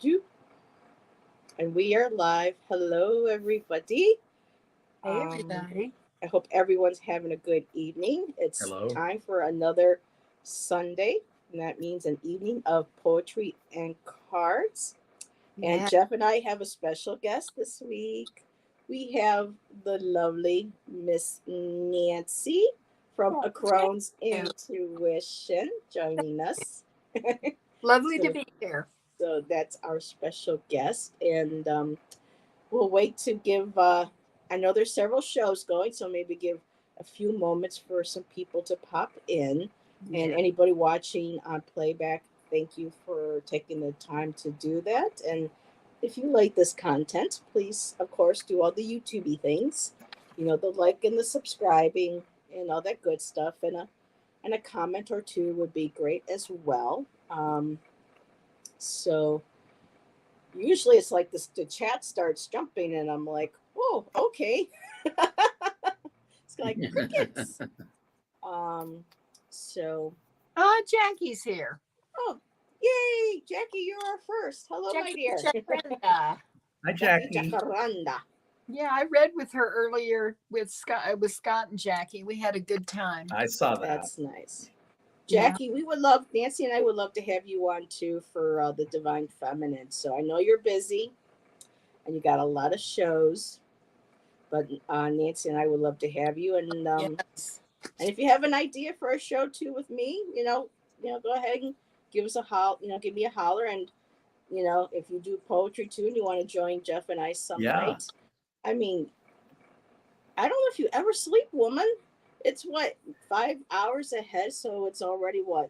Do. And we are live. Hello, everybody. Hey, Um, everybody. I hope everyone's having a good evening. It's Hello. time for another Sunday, and that means an evening of poetry and cards. And Yeah. Jeff and I have a special guest this week. We have the lovely Miss Nancy from Oh, A thank Crone's you. Intuition joining us. Lovely to so, be here. so that's our special guest, and we'll wait to give. I know there's several shows going, so maybe give a few moments for some people to pop in. And Yeah. anybody watching on playback, thank you for taking the time to do that. And if you like this content, please, of course, do all the YouTubey things. You know, the like and the subscribing and all that good stuff. And a comment or two would be great as well. So usually it's like this, the chat starts jumping, and I'm like, oh, okay. It's like crickets. Um, so, Jackie's here. oh, yay, Jackie, you're our first. Hello, my Jackie dear. Jacaranda. Hi, Jackie Jackie. Jacaranda. Yeah, I read with her earlier with Scott and Jackie. We had a good time. I saw that. That's nice. Yeah. Jackie, we would love, Nancy and I would love to have you on too for the Divine Feminine. So I know you're busy and you got a lot of shows, but Nancy and I would love to have you. Yes. And if you have an idea for a show too with me, go ahead and give us a give me a holler. And if you do poetry too, and you want to join Jeff and I some night, I mean, I don't know if you ever sleep, woman. It's what, 5 hours ahead, so it's already what,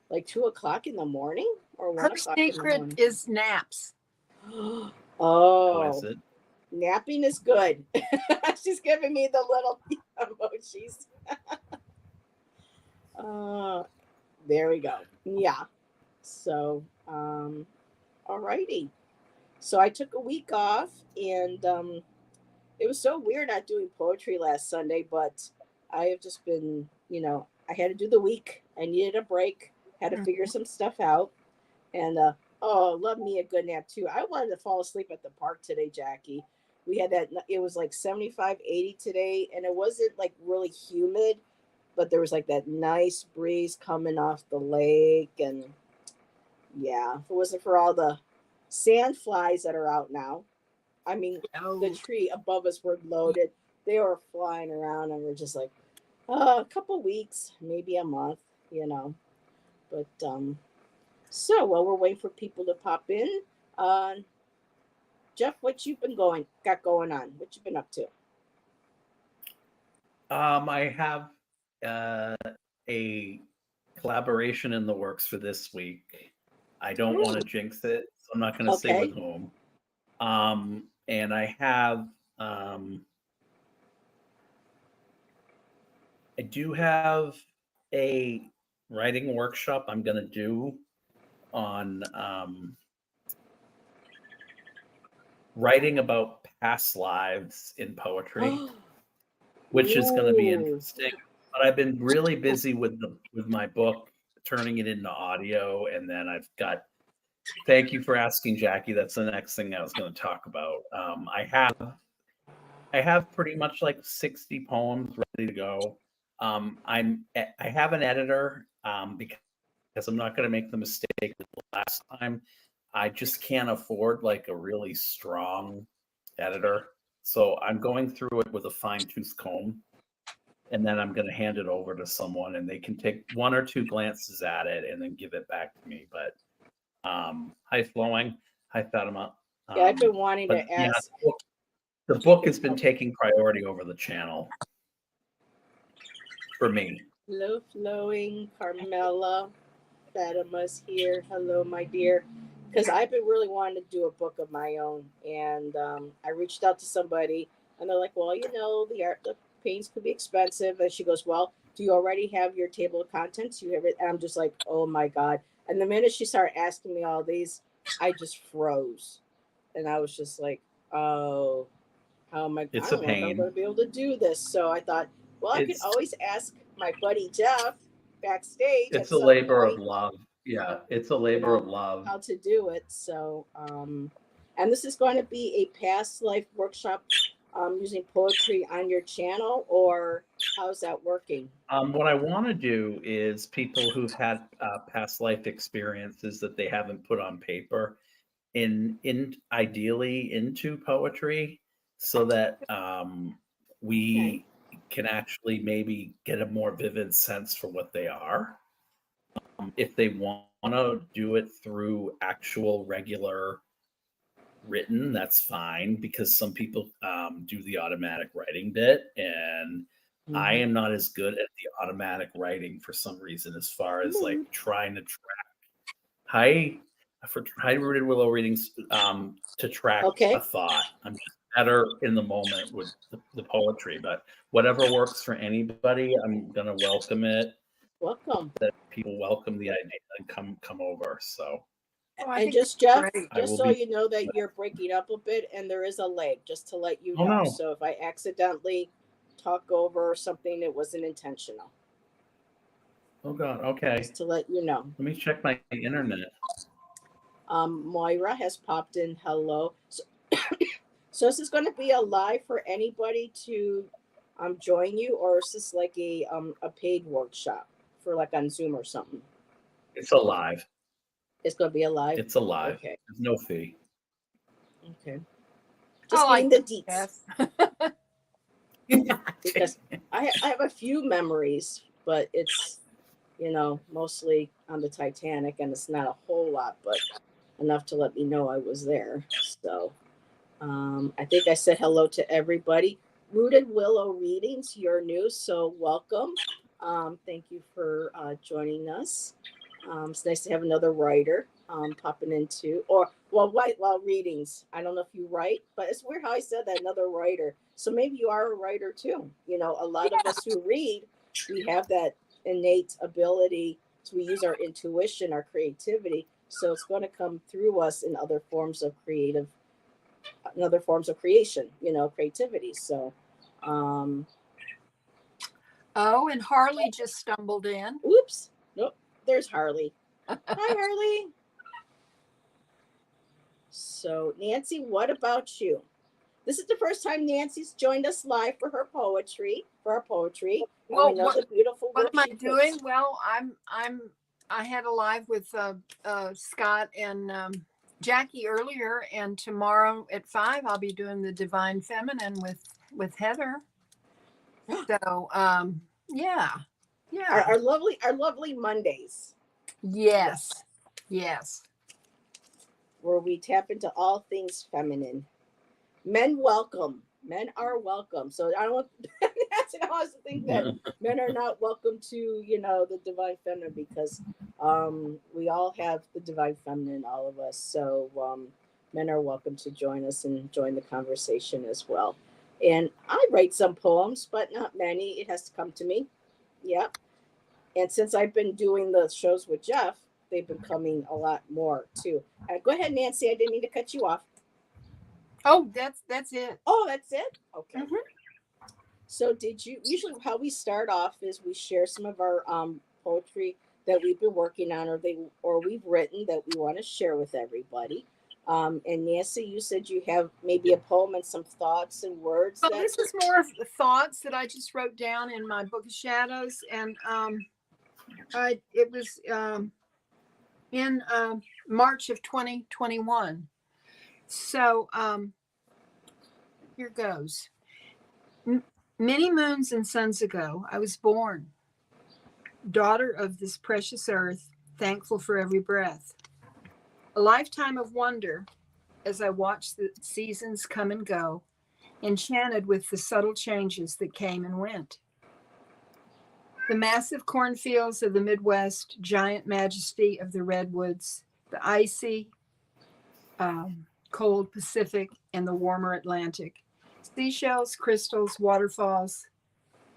like 2 o'clock in the morning or Her 1 o'clock in the secret morning. is naps. Oh, Oh, is it? napping is good. She's giving me the little emojis. uh, there we go. Yeah. So, alrighty. So I took a week off, and it was so weird not doing poetry last Sunday, but I have just been, I had to do the week. I needed a break, had to figure some stuff out. And love me a good nap too. I wanted to fall asleep at the park today, Jackie. We had that, it was like 75, 80 today, and it wasn't like really humid, but there was like that nice breeze coming off the lake. And yeah, if it wasn't for all the sand flies that are out now, I mean, the Oh, tree above us were loaded. They were flying around, and we're just like, a couple weeks, maybe a month, you know. But so while we're waiting for people to pop in, uh, Jeff, what you got going on? What you been up to? I have a collaboration in the works for this week. I don't want to jinx it, so I'm not going to say with whom. And I have, I do have a writing workshop I'm going to do on writing about past lives in poetry, which is going to be interesting. But I've been really busy with my book, turning it into audio, and then I've got. Thank you for asking, Jackie. That's the next thing I was going to talk about. I have pretty much like 60 poems ready to go. I have an editor because I'm not going to make the mistake of the last time. I just can't afford like a really strong editor. So I'm going through it with a fine tooth comb, and then I'm going to hand it over to someone, and they can take one or two glances at it and then give it back to me. But hi, Flowing. Hi, Fatima. Yeah, I've been wanting to ask. Yeah, the book has been taking priority over the channel for me. Hello, Flowing, Carmela, Fatima's here. Hello, my dear. Because I've been really wanting to do a book of my own, and I reached out to somebody, and they're like, "Well, the paintings could be expensive." And she goes, "Well, do you already have your table of contents? You have it?" And I'm just like, "Oh my god!" And the minute she started asking me all these, I just froze, and I was just like, "Oh, how am I? It's I don't a know if I'm pain. going to be able to do this." So I thought, well, I could always ask my buddy Jeff backstage. It's a labor of love. Yeah, it's a labor of love. how to do it. So, and this is going to be a past life workshop using poetry on your channel, or how's that working? What I want to do is people who've had past life experiences that they haven't put on paper, in ideally into poetry, so that Okay. we can actually maybe get a more vivid sense for what they are. If they want to do it through actual regular written, that's fine, because some people do the automatic writing bit, and I Mhm. am not as good at the automatic writing for some reason, as far as like Mood. trying to high for high rooted willow readings, to track a Okay. thought. I'm just better in the moment with the poetry, but whatever works for anybody, I'm gonna welcome it. Welcome. That people welcome the idea and come over. So Oh, I And think just that's Jeff, great. I just will so be. you know that you're breaking up a bit and there is a lag, just to let you Oh know. no! So if I accidentally talk over something, it wasn't intentional. Oh god! Okay, Just to let you know. let me check my internet. Moira has popped in. Hello. So this is going to be a live for anybody to join you, or is this like a paid workshop for like on Zoom or something? It's alive. It's going to be a live. It's alive. Okay. There's no fee. Okay. I Just like getting the deets. Jeff. Because I have a few memories, but it's mostly on the Titanic, and it's not a whole lot, but enough to let me know I was there. So I think I said hello to everybody. Rooted Willow Readings, you're new, so welcome. Thank you for joining us. It's nice to have another writer popping into, or well, readings. I don't know if you write, but it's weird how I said that, another writer. So maybe you are a writer too. A lot of us who read, we have that innate ability. So we use our intuition, our creativity. So it's going to come through us in other forms of creation, creativity. So, Oh, and Harley just stumbled in. oops, nope, there's Harley. Hi, Harley. So, Nancy, what about you? This is the first time Nancy's joined us live for her poetry, and we Well, know the beautiful what work am I she doing? puts. Well, I had a live with Scott and Jackie earlier, and tomorrow at 5 I'll be doing the Divine Feminine with Heather. So yeah, yeah, Our lovely Mondays, yes, yes. where we tap into all things feminine. Men welcome. Men are welcome. So I don't want Nancy don't want us to think that men are not welcome to, the divine feminine, because we all have the divine feminine, all of us. So men are welcome to join us and join the conversation as well. And I write some poems, but not many. It has to come to me. Yeah. And since I've been doing the shows with Jeff, they've been coming a lot more too. Go ahead, Nancy. I didn't mean to cut you off. Oh, that's it. Oh, that's it? Okay. Mhm. So did you usually how we start off is we share some of our poetry that we've been working on, or we've written that we want to share with everybody. And Nancy, you said you have maybe a poem and some thoughts and words Well, that this is more of the thoughts that I just wrote down in my book of shadows, and it was in March of 2021. So here goes. Many moons and suns ago, I was born, daughter of this precious earth, thankful for every breath. A lifetime of wonder as I watched the seasons come and go, enchanted with the subtle changes that came and went. The massive cornfields of the Midwest, giant majesty of the redwoods, the icy, cold Pacific, and the warmer Atlantic. Seashells, crystals, waterfalls,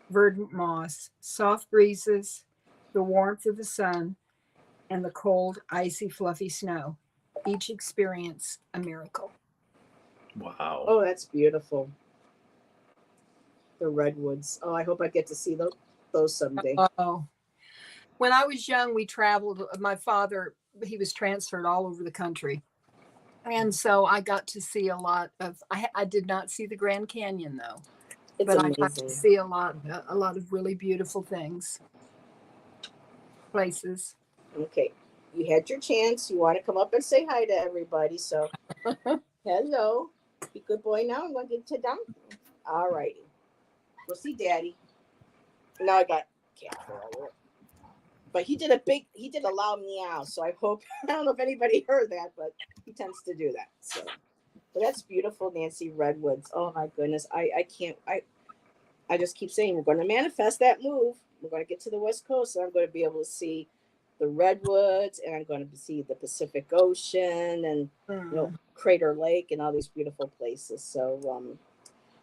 verdant moss, soft breezes, the warmth of the sun, and the cold, icy, fluffy snow. Each experience a miracle. Wow. oh, that's beautiful. The redwoods. Oh, I hope I get to see those someday. Oh, When I was young, we traveled. My father, he was transferred all over the country. And so I got to see a lot of, I did not see the Grand Canyon though, It's but I got to amazing. see a lot of really beautiful things, places. Okay, you had your chance. You want to come up and say hi to everybody. So, hello. Be a good boy now. I'm going to get you down. All righty. We'll see Daddy. Now I got cat hair all over. But he did a loud meow. So I hope, I don't know if anybody heard that, but he tends to do that. So, but that's beautiful, Nancy. Redwoods. Oh my goodness. I can't, I just keep saying we're going to manifest that move. We're going to get to the West Coast, and I'm going to be able to see the redwoods, and I'm going to see the Pacific Ocean, and Crater Lake, and all these beautiful places. So,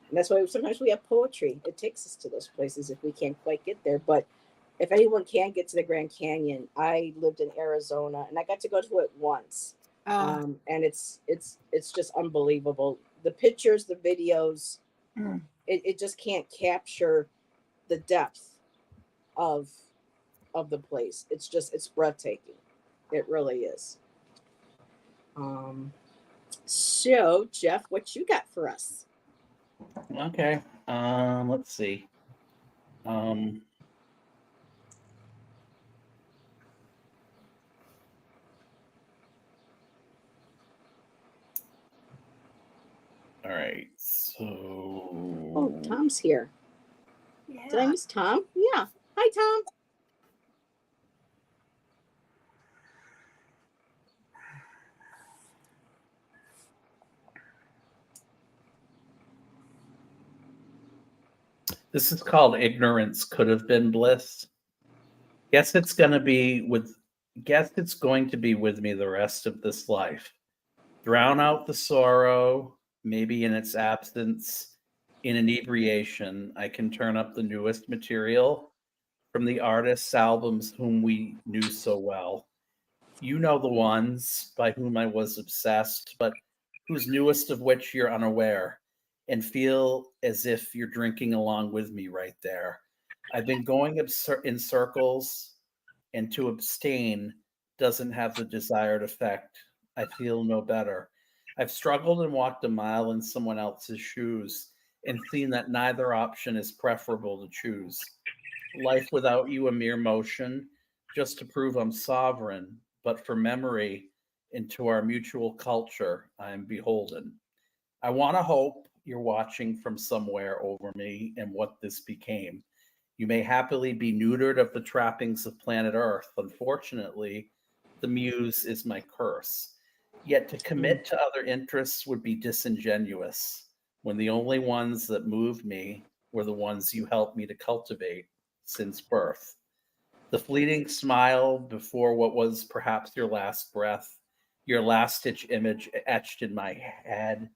and that's why sometimes we have poetry. It takes us to those places if we can't quite get there. But if anyone can get to the Grand Canyon, I lived in Arizona, and I got to go to it once, and it's just unbelievable. The pictures, the videos. It just can't capture the depth of the place. It's breathtaking. It really is. So Jeff, what you got for us? Okay. Let's see. All right. So. Oh, Tom's here. Yeah. Did I miss Tom? Yeah. Hi, Tom. This is called Ignorance Could Have Been Bliss. Guess it's going to be with me the rest of this life. Drown out the sorrow, maybe in its absence, in inebriation, I can turn up the newest material from the artists' albums whom we knew so well. You know the ones by whom I was obsessed, but whose newest of which you're unaware, and feel as if you're drinking along with me right there. I've been going in circles, and to abstain doesn't have the desired effect. I feel no better. I've struggled and walked a mile in someone else's shoes and seen that neither option is preferable to choose. Life without you a mere motion, just to prove I'm sovereign, but for memory into our mutual culture I am beholden. I want to hope you're watching from somewhere over me and what this became. You may happily be neutered of the trappings of planet Earth. Unfortunately, the muse is my curse. Yet to commit to other interests would be disingenuous when the only ones that moved me were the ones you helped me to cultivate since birth. The fleeting smile before what was perhaps your last breath, your last stitch image etched in my head,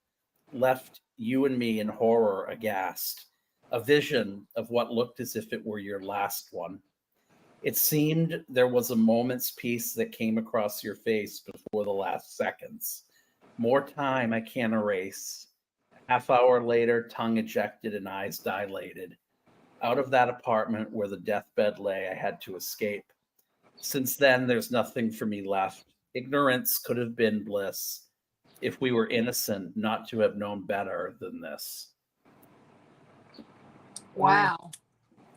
left you and me in horror aghast, a vision of what looked as if it were your last one. It seemed there was a moment's peace that came across your face before the last seconds. More time I can't erase. Half hour later, tongue ejected and eyes dilated. Out of that apartment where the deathbed lay, I had to escape. Since then, there's nothing for me left. Ignorance could have been bliss if we were innocent not to have known better than this. Wow.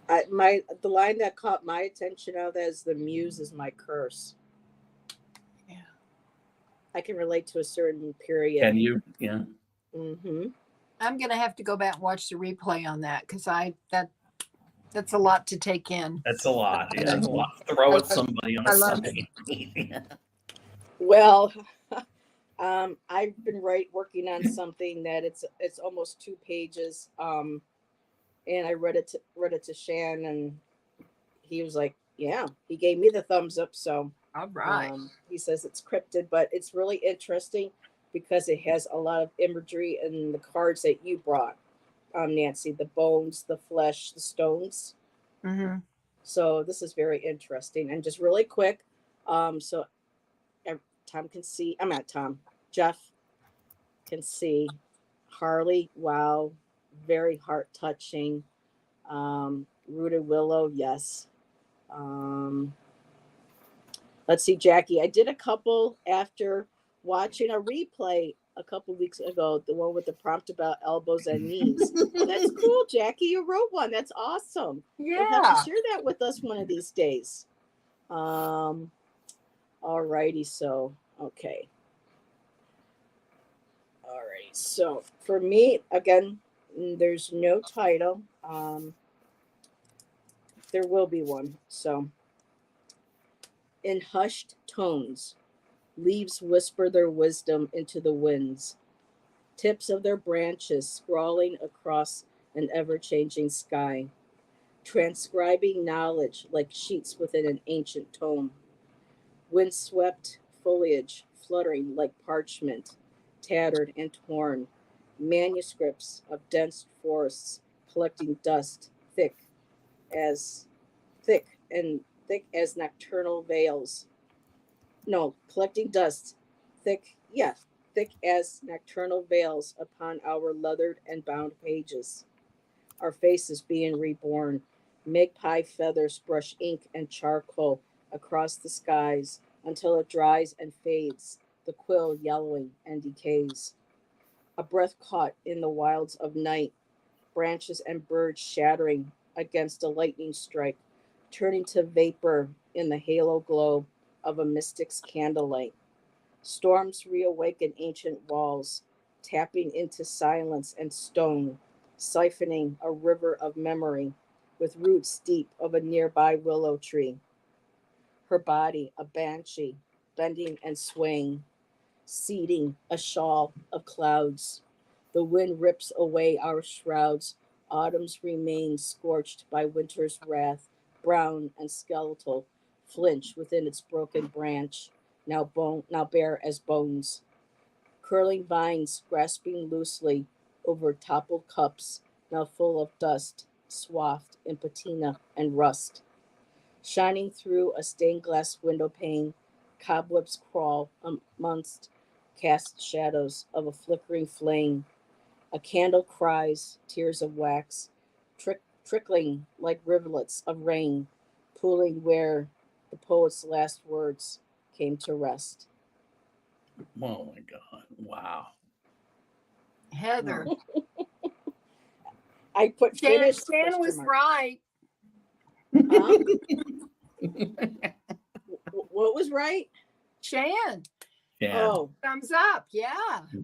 The line that caught my attention out of that is the muse is my curse. Yeah. I can relate to a certain period. Can you? Yeah. Mm-hmm. I'm gonna have to go back and watch the replay on that because that's a lot to take in. That's a lot. Yeah, it's a lot. Throw at somebody on a I love Sunday. Well, I've been working on something that it's almost 2 pages. And I read it to Shan, and he was like, "Yeah." He gave me the thumbs up. So, All right. He says it's cryptid, but it's really interesting because it has a lot of imagery in the cards that you brought, Nancy. The bones, the flesh, the stones. Mm-hmm. So this is very interesting. And just really quick, so Tom can see. I'm not Tom. Jeff can see. Harley, wow, very heart touching. Rooted Willow, yes. Let's see, Jackie. I did a couple after watching a replay a couple weeks ago, the one with the prompt about elbows and knees. Oh, that's cool, Jackie. You wrote one. That's awesome. You'll have Yeah. to share that with us one of these days. All righty. So, okay. All right. So for me, again, there's no title. There will be one. So, in hushed tones, leaves whisper their wisdom into the winds, tips of their branches scrawling across an ever changing sky, transcribing knowledge like sheets within an ancient tome. Windswept foliage fluttering like parchment, tattered and torn, manuscripts of dense forests collecting dust as thick thick as nocturnal veils. No, collecting dust, thick as nocturnal veils upon our leathered and bound pages. Our faces being reborn. Magpie feathers brush ink and charcoal across the skies until it dries and fades, the quill yellowing and decays. A breath caught in the wilds of night, branches and birds shattering against a lightning strike, turning to vapor in the halo glow of a mystic's candlelight. Storms reawaken ancient walls, tapping into silence and stone, siphoning a river of memory with roots deep of a nearby willow tree. Her body a banshee, bending and swaying, seeding a shawl of clouds. The wind rips away our shrouds. Autumn's remain scorched by winter's wrath, brown and skeletal, flinch within its broken branch, now bare as bones. Curling vines grasping loosely over toppled cups, now full of dust, swathed in patina and rust. Shining through a stained glass window pane, cobwebs crawl amongst cast shadows of a flickering flame. A candle cries, tears of wax, trickling like rivulets of rain, pooling where the poet's last words came to rest. Oh my God. Wow. Heather. I put Stan, finished. Stan was question mark. right. Huh? What was right? Shan, Yeah. Oh, thumbs up. Yeah.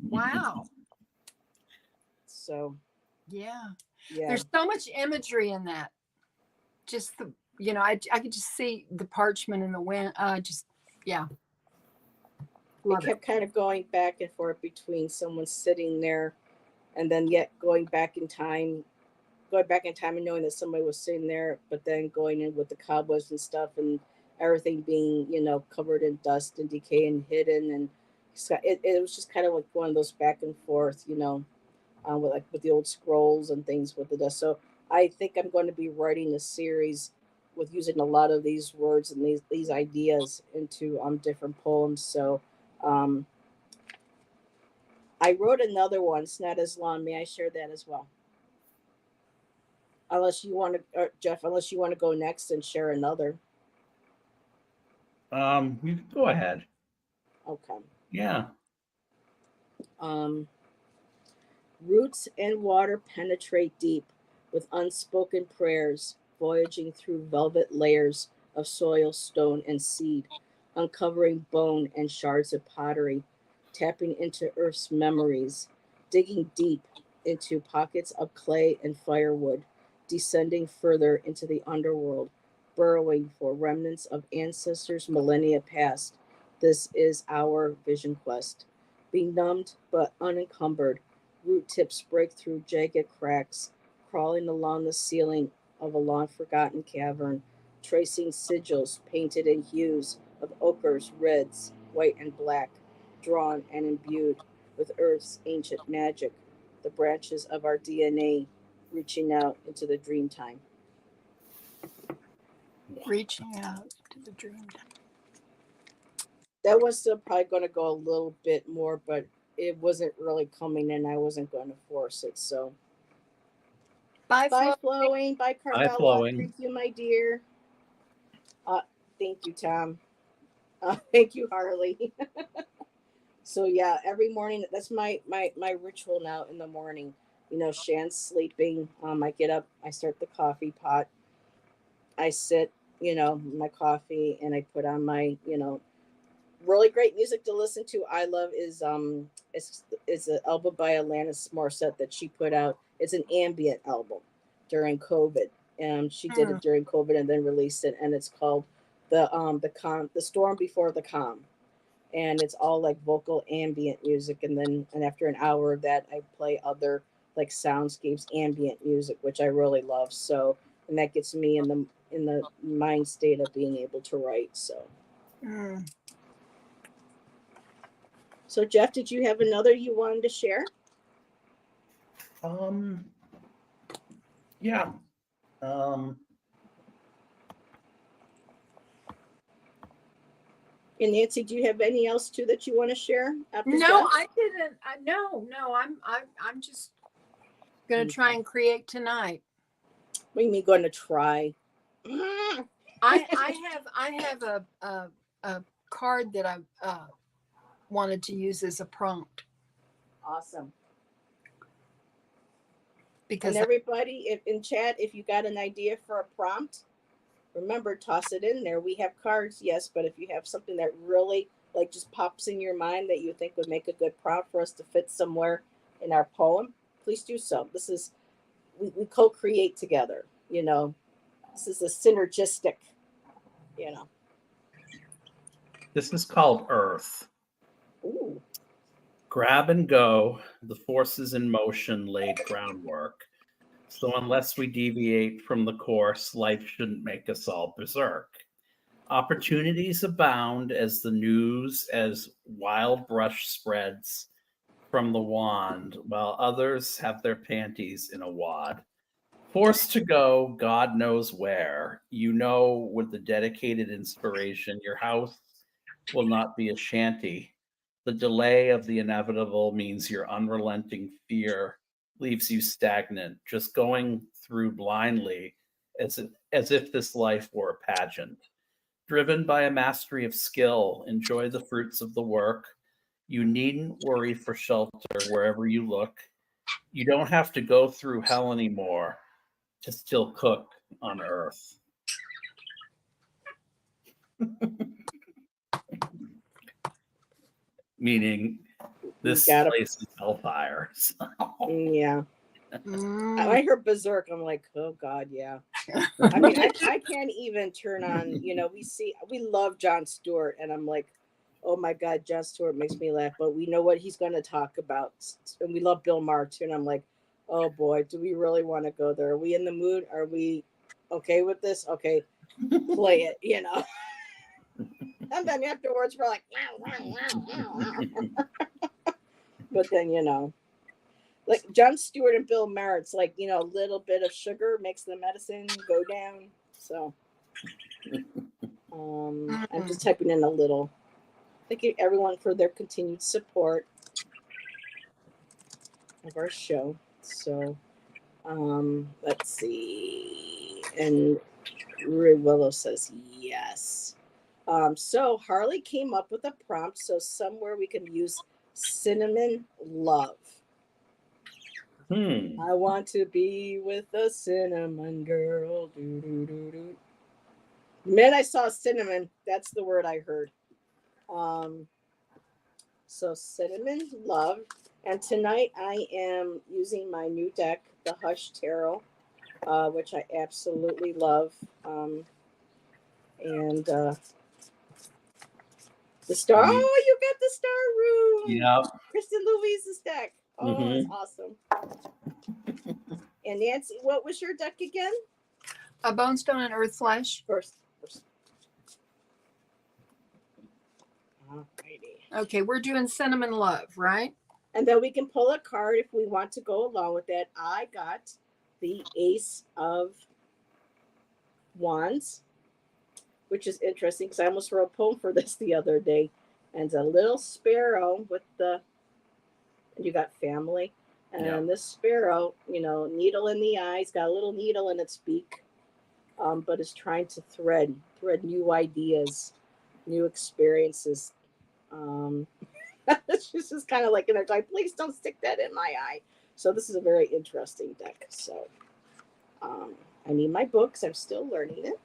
Wow. so Yeah. yeah. There's so much imagery in that. Just the, I could just see the parchment in the wind. Yeah. It Love it. kept kind of going back and forth between someone sitting there and then yet going back in time and knowing that somebody was sitting there, but then going in with the cobwebs and stuff and everything being, covered in dust and decay and hidden. And so it was just kind of like one of those back and forth, with the old scrolls and things with the dust. So I think I'm going to be writing a series with using a lot of these words and these ideas into different poems. So I wrote another one. It's not as long. May I share that as well? Unless you want to, Jeff, unless you want to go next and share another. You can go ahead. Okay. Yeah. Roots and water penetrate deep with unspoken prayers, voyaging through velvet layers of soil, stone, and seed, uncovering bone and shards of pottery, tapping into Earth's memories, digging deep into pockets of clay and firewood, descending further into the underworld, burrowing for remnants of ancestors millennia past. This is our vision quest. Benumbed but unencumbered, root tips break through jagged cracks, crawling along the ceiling of a long forgotten cavern, tracing sigils painted in hues of ochres, reds, white, and black, drawn and imbued with Earth's ancient magic, the branches of our DNA reaching out into the dream time. Reaching out to the dream. That one's still probably going to go a little bit more, but it wasn't really coming in. I wasn't going to force it. So Bye, bye, Flo. Flowing. Bye, Carmela. Flowing. Thank you, my dear. Thank you, Tom. Thank you, Harley. So yeah, every morning that's my ritual now in the morning. You know, Shan's sleeping. I get up, I start the coffee pot, I sit, you know, my coffee, and I put on my, you know, really great music to listen to. I love is an album by Alanis Morissette that she put out. It's an ambient album during COVID. She did Mm. it during COVID and then released it, and it's called the Storm Before the Calm, and it's all like vocal ambient music. And after an hour of that, I play other like soundscapes, ambient music, which I really love. So, and that gets me in the mind state of being able to write. So. Mm. So, Jeff, did you have another you wanted to share? Um, yeah. Um, And Nancy, do you have any else too that you want to share after No, Jeff? I didn't. No. I'm just gonna try and create tonight. What do you mean going to try? Mm. I have a card that I wanted to use as a prompt Awesome. because And everybody, if in chat, if you got an idea for a prompt, remember, toss it in there. We have cards, yes, but if you have something that really like just pops in your mind that you think would make a good prompt for us to fit somewhere in our poem, please do so. This is we co-create together, you know. This is a synergistic, you know. this is called Earth. Ooh. Grab and go, the forces in motion laid groundwork. So unless we deviate from the course, life shouldn't make us all berserk. Opportunities abound as the news, as wild brush spreads from the wand, while others have their panties in a wad. Forced to go, God knows where. You know, with the dedicated inspiration, your house will not be a shanty. The delay of the inevitable means your unrelenting fear leaves you stagnant, just going through blindly as if this life were a pageant. Driven by a mastery of skill, enjoy the fruits of the work. You needn't worry for shelter wherever you look. You don't have to go through hell anymore to still cook on Earth. Meaning, this Got it. place is hellfire. Yeah. Mm. I heard Berserk. I'm like, oh God, yeah. I mean, I can't even turn on. You know, we love Jon Stewart, and I'm like, oh my God, Jon Stewart makes me laugh. But we know what he's going to talk about, and we love Bill Maher too. And I'm like, oh boy, do we really want to go there? Are we in the mood? Are we okay with this? Okay, play it. You know. And then afterwards, we're like, but then you know. Like Jon Stewart and Bill Maher, it's like, you know, a little bit of sugar makes the medicine go down. So I'm just typing in a little. Thank you everyone for their continued support of our show. So let's see. And Rue Willow says yes. So Harley came up with a prompt. So somewhere we can use cinnamon love. I want to be with a cinnamon girl. Do, do, do, do. The minute I saw cinnamon, that's the word I heard. So cinnamon love. And tonight I am using my new deck, the Hush Tarot, which I absolutely love. And the star. Oh, you got the star room. Yeah. Kristen Louise's deck. Oh, that's awesome. And Nancy, what was your deck again? A Bone Stone and Earth Flesh. First. Alrighty. Okay, we're doing Cinnamon Love, right? And then we can pull a card if we want to go along with that. I got the Ace of Wands, which is interesting because I almost wrote a poem for this the other day. And it's a little sparrow with and you got family. And this sparrow, you know, needle in the eyes, got a little needle in its beak, but is trying to thread new ideas. new experiences. Um, she's just kind of like in her like, please don't stick that in my eye. So this is a very interesting deck. So I need my books. I'm still learning it.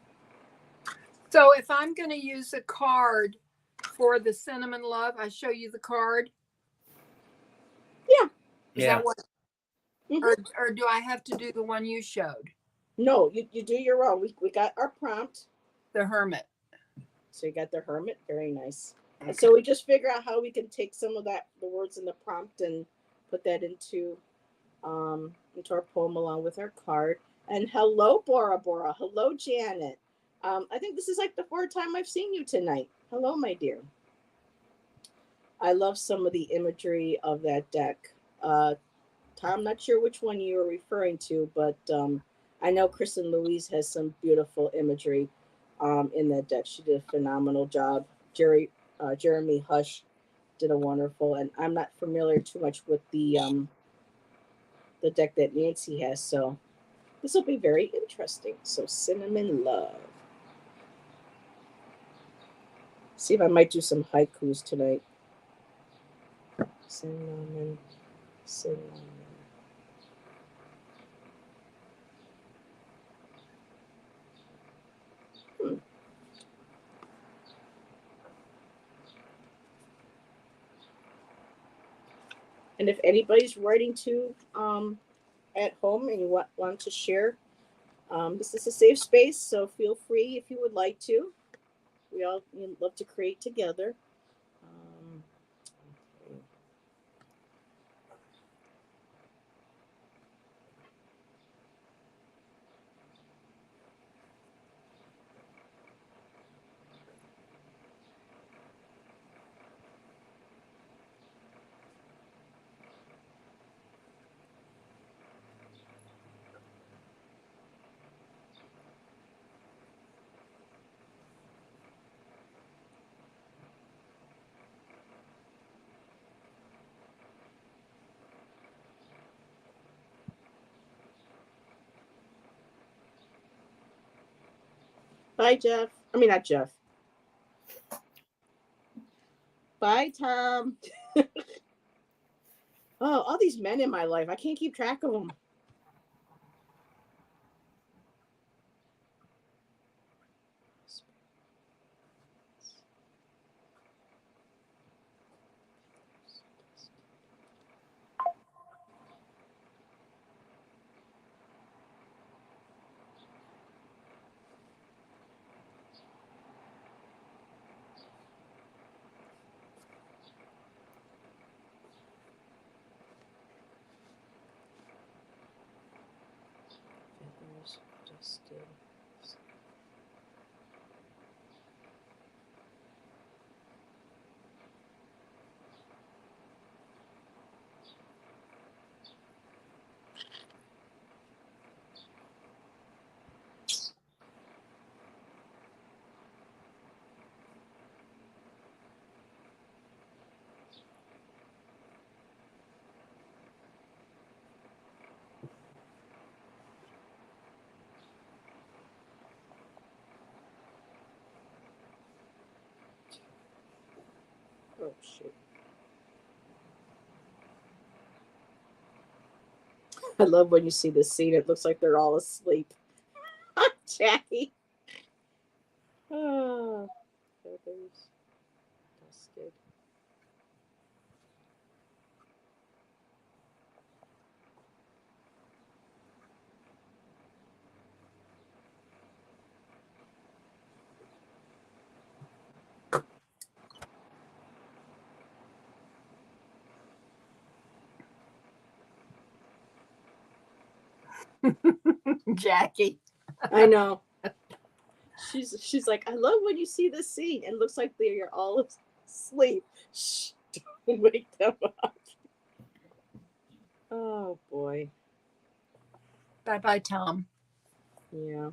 So if I'm going to use a card for the cinnamon love, I show you the card. Yeah. Is Yeah. that what? Mhm. Or do I have to do the one you showed, No, you do your own. We got our prompt. the hermit? So you got the hermit. Very nice. And Okay. so we just figure out how we can take some of that, the words in the prompt, and put that into our poem along with our card. And hello, Bora Bora. Hello, Janet. I think this is like the fourth time I've seen you tonight. Hello, my dear. I love some of the imagery of that deck. Tom, not sure which one you were referring to, but I know Kristen Louise has some beautiful imagery in that deck. She did a phenomenal job. Jeremy Hush did a wonderful, and I'm not familiar too much with the deck that Nancy has, so this will be very interesting. So cinnamon love. See if I might do some haikus tonight. Cinnamon, cinnamon. Hmm. And if anybody's writing to at home and you want to share, this is a safe space, so feel free if you would like to. We all love to create together. Okay. Bye, Jeff. I mean, not Jeff. Bye, Tom. Oh, all these men in my life. I can't keep track of them. Feathers dusted. Oh, shoot. I love when you see this scene. It looks like they're all asleep. Jackie. Oh, feathers dusted. Jackie. I know. She's like, I love when you see this scene. And it looks like they're all asleep. Shh, don't wake them up. Oh boy. Bye bye, Tom. Yeah.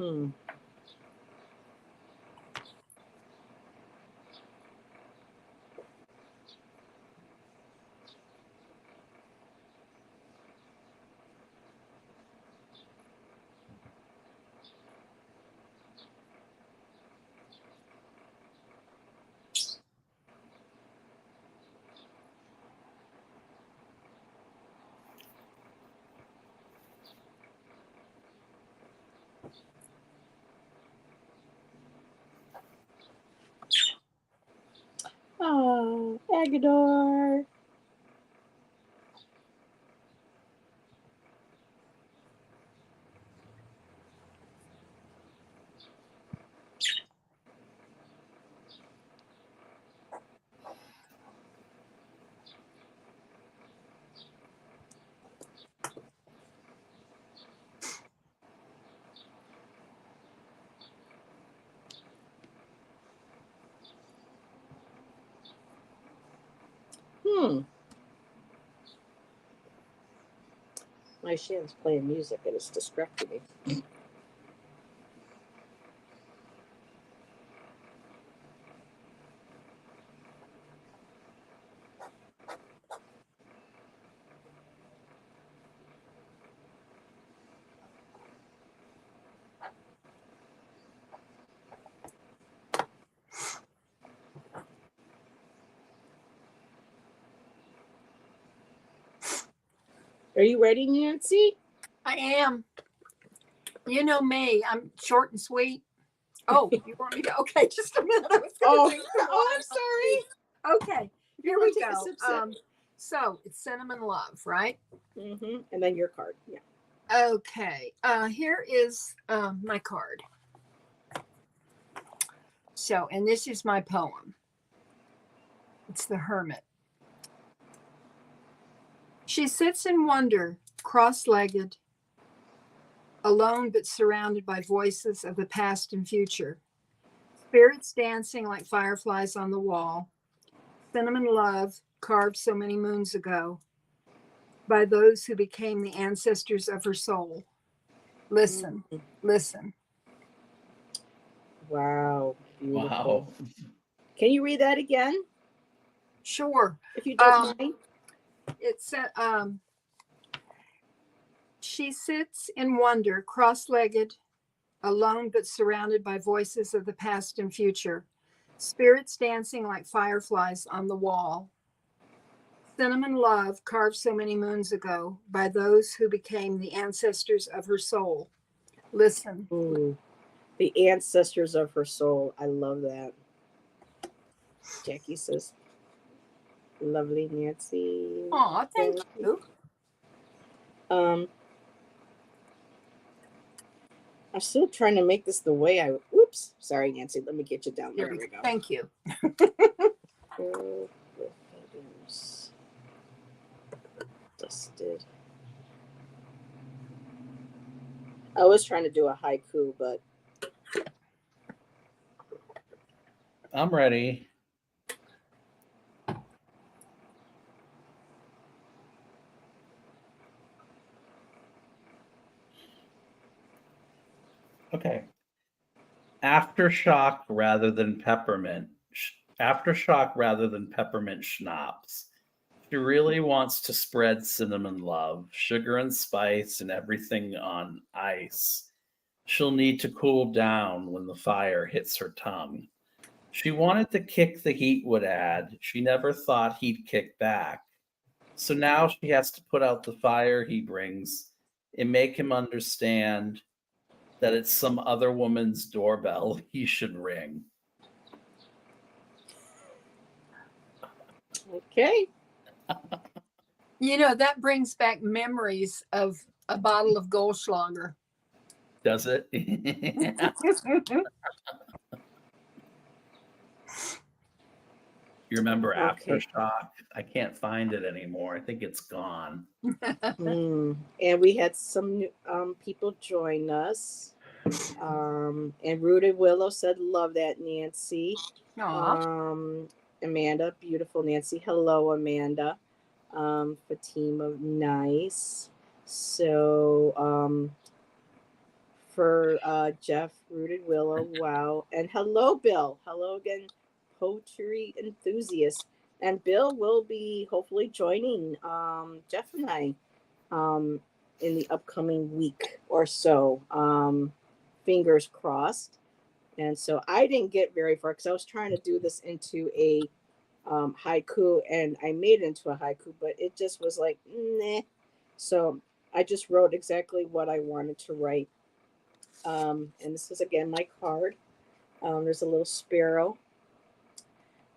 Hmm. Oh, Agador. Hmm. My Shan's playing music and it's distracting me. Are you ready, Nancy? I am. You know me. I'm short and sweet. Oh, you want me to? Okay, just a minute. I was Oh, gonna drink some oh, water. I'm sorry. Okay, here wanna we take a go. sip, sip? So it's cinnamon love, right? Mm-hmm. And then your card. Yeah. Okay. Here is my card. So, and this is my poem. It's The Hermit. She sits in wonder, cross-legged, alone but surrounded by voices of the past and future. Spirits dancing like fireflies on the wall. Cinnamon love carved so many moons ago by those who became the ancestors of her soul. Listen, Mhm. listen. Wow. Beautiful. Wow. Can you read that again, Sure. if you don't mind? It's she sits in wonder, cross-legged, alone but surrounded by voices of the past and future. Spirits dancing like fireflies on the wall. Cinnamon love carved so many moons ago by those who became the ancestors of her soul. Listen. Ooh. The ancestors of her soul. I love that. Jackie says, lovely Nancy. Aw, thank you. Um, I'm still trying to make this the way I. Oops, sorry, Nancy. Let me get you down. There we go. Thank you. Girl with feathers. Dusted. I was trying to do a haiku, but I'm ready. Okay. Aftershock rather than peppermint. Aftershock rather than peppermint schnapps. She really wants to spread cinnamon love, sugar and spice, and everything on ice. She'll need to cool down when the fire hits her tongue. She wanted the kick the heat would add. She never thought he'd kick back. So now she has to put out the fire he brings and make him understand that it's some other woman's doorbell he should ring. okay. You know, that brings back memories of a bottle of Goldschlager. Does it? You remember Okay. Aftershock? I can't find it anymore. I think it's gone. And we had some new, people join us. And Rooted Willow said, love that, Nancy. Aw. Amanda, beautiful Nancy. Hello, Amanda. Fatima, nice. So, for Jeff Rooted Willow. Wow. And hello, Bill. Hello again, poetry enthusiast. And Bill will be hopefully joining Jeff and I in the upcoming week or so. Fingers crossed. And so I didn't get very far because I was trying to do this into a haiku, and I made it into a haiku, but it just was like, nah. So I just wrote exactly what I wanted to write. And this is again my card. There's a little sparrow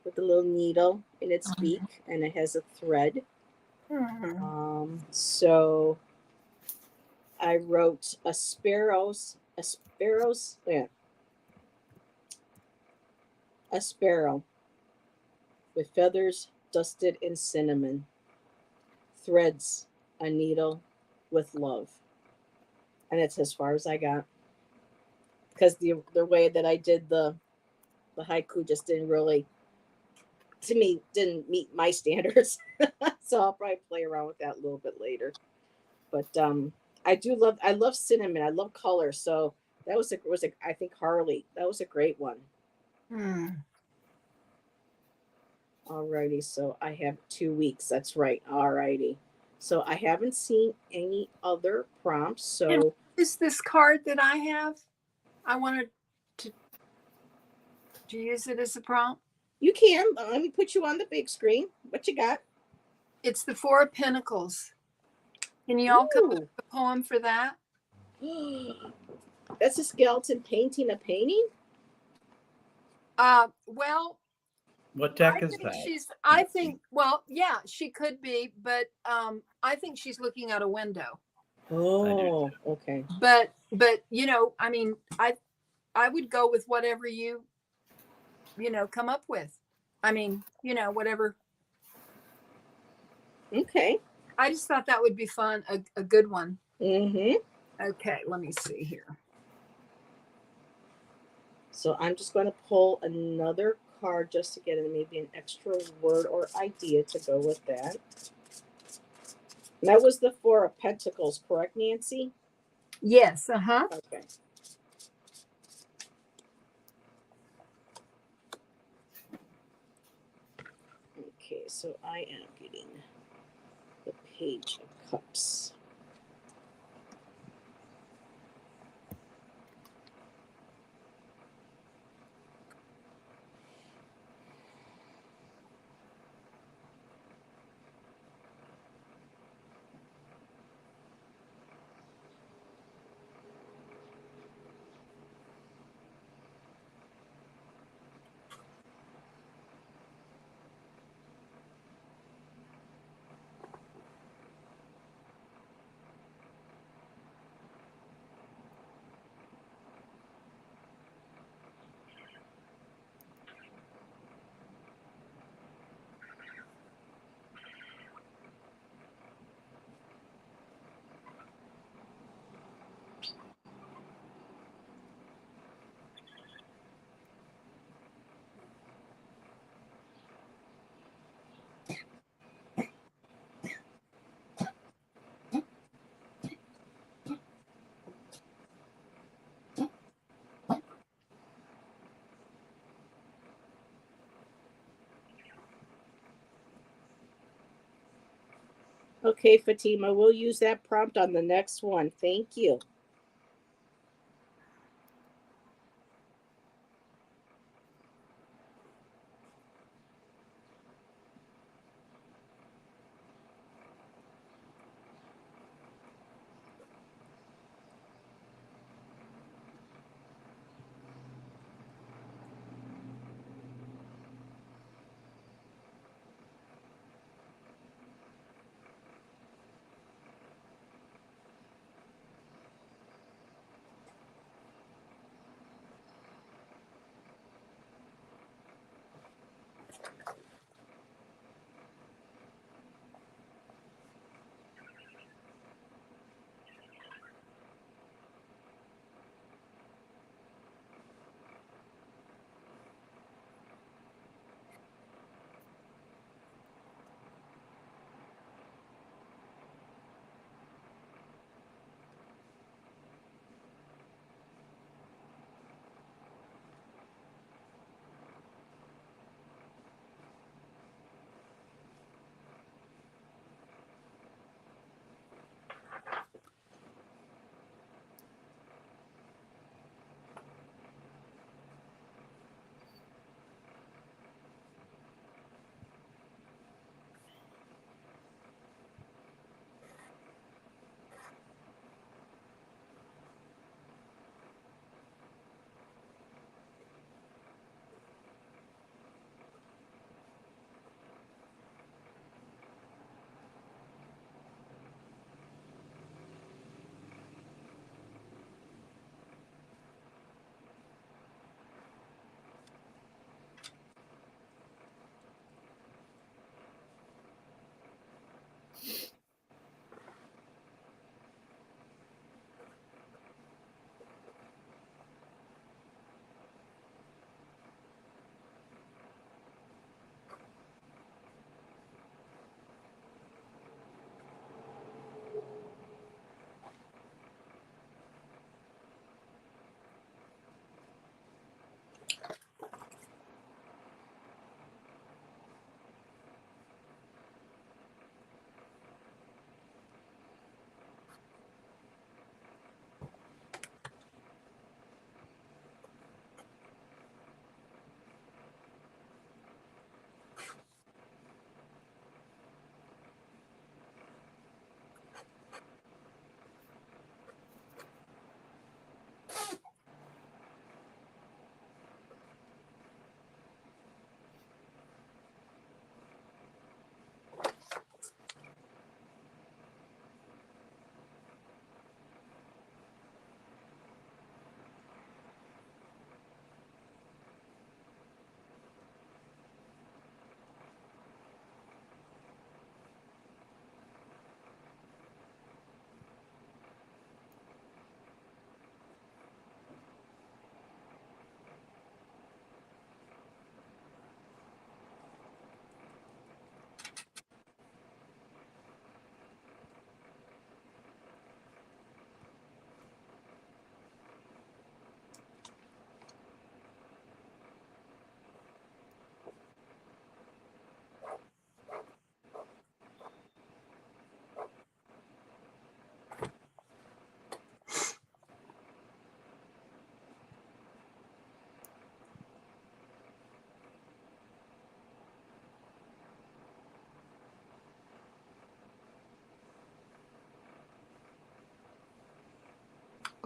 with a little needle in its beak, and it has a thread. So I wrote a sparrow with feathers dusted in cinnamon, threads a needle with love. And it's as far as I got. Because the way that I did the haiku just didn't really, to me, didn't meet my standards. So I'll probably play around with that a little bit later. But I love cinnamon. I love color. So that was I think Harley. That was a great one. Alrighty, so I have 2 weeks. That's right. Alrighty. So I haven't seen any other prompts. So is this card that I have? I wanted to use it as a prompt. You can. Let me put you on the big screen. What you got? It's the Four of Pentacles. Can you all come up with a poem for that? That's a skeleton painting a painting? Well, What deck is that? I think, well, yeah, she could be, but I think she's looking out a window. Oh, okay. But I mean, I would go with whatever you come up with. I mean, whatever. Okay. I just thought that would be fun, a good one. Mm-hmm. Okay, let me see here. So I'm just going to pull another card just to get maybe an extra word or idea to go with that. And that was the Four of Pentacles, correct, Nancy? Yes. Okay. Okay, so I am getting the Page of Cups. Okay, Fatima, we'll use that prompt on the next one. Thank you.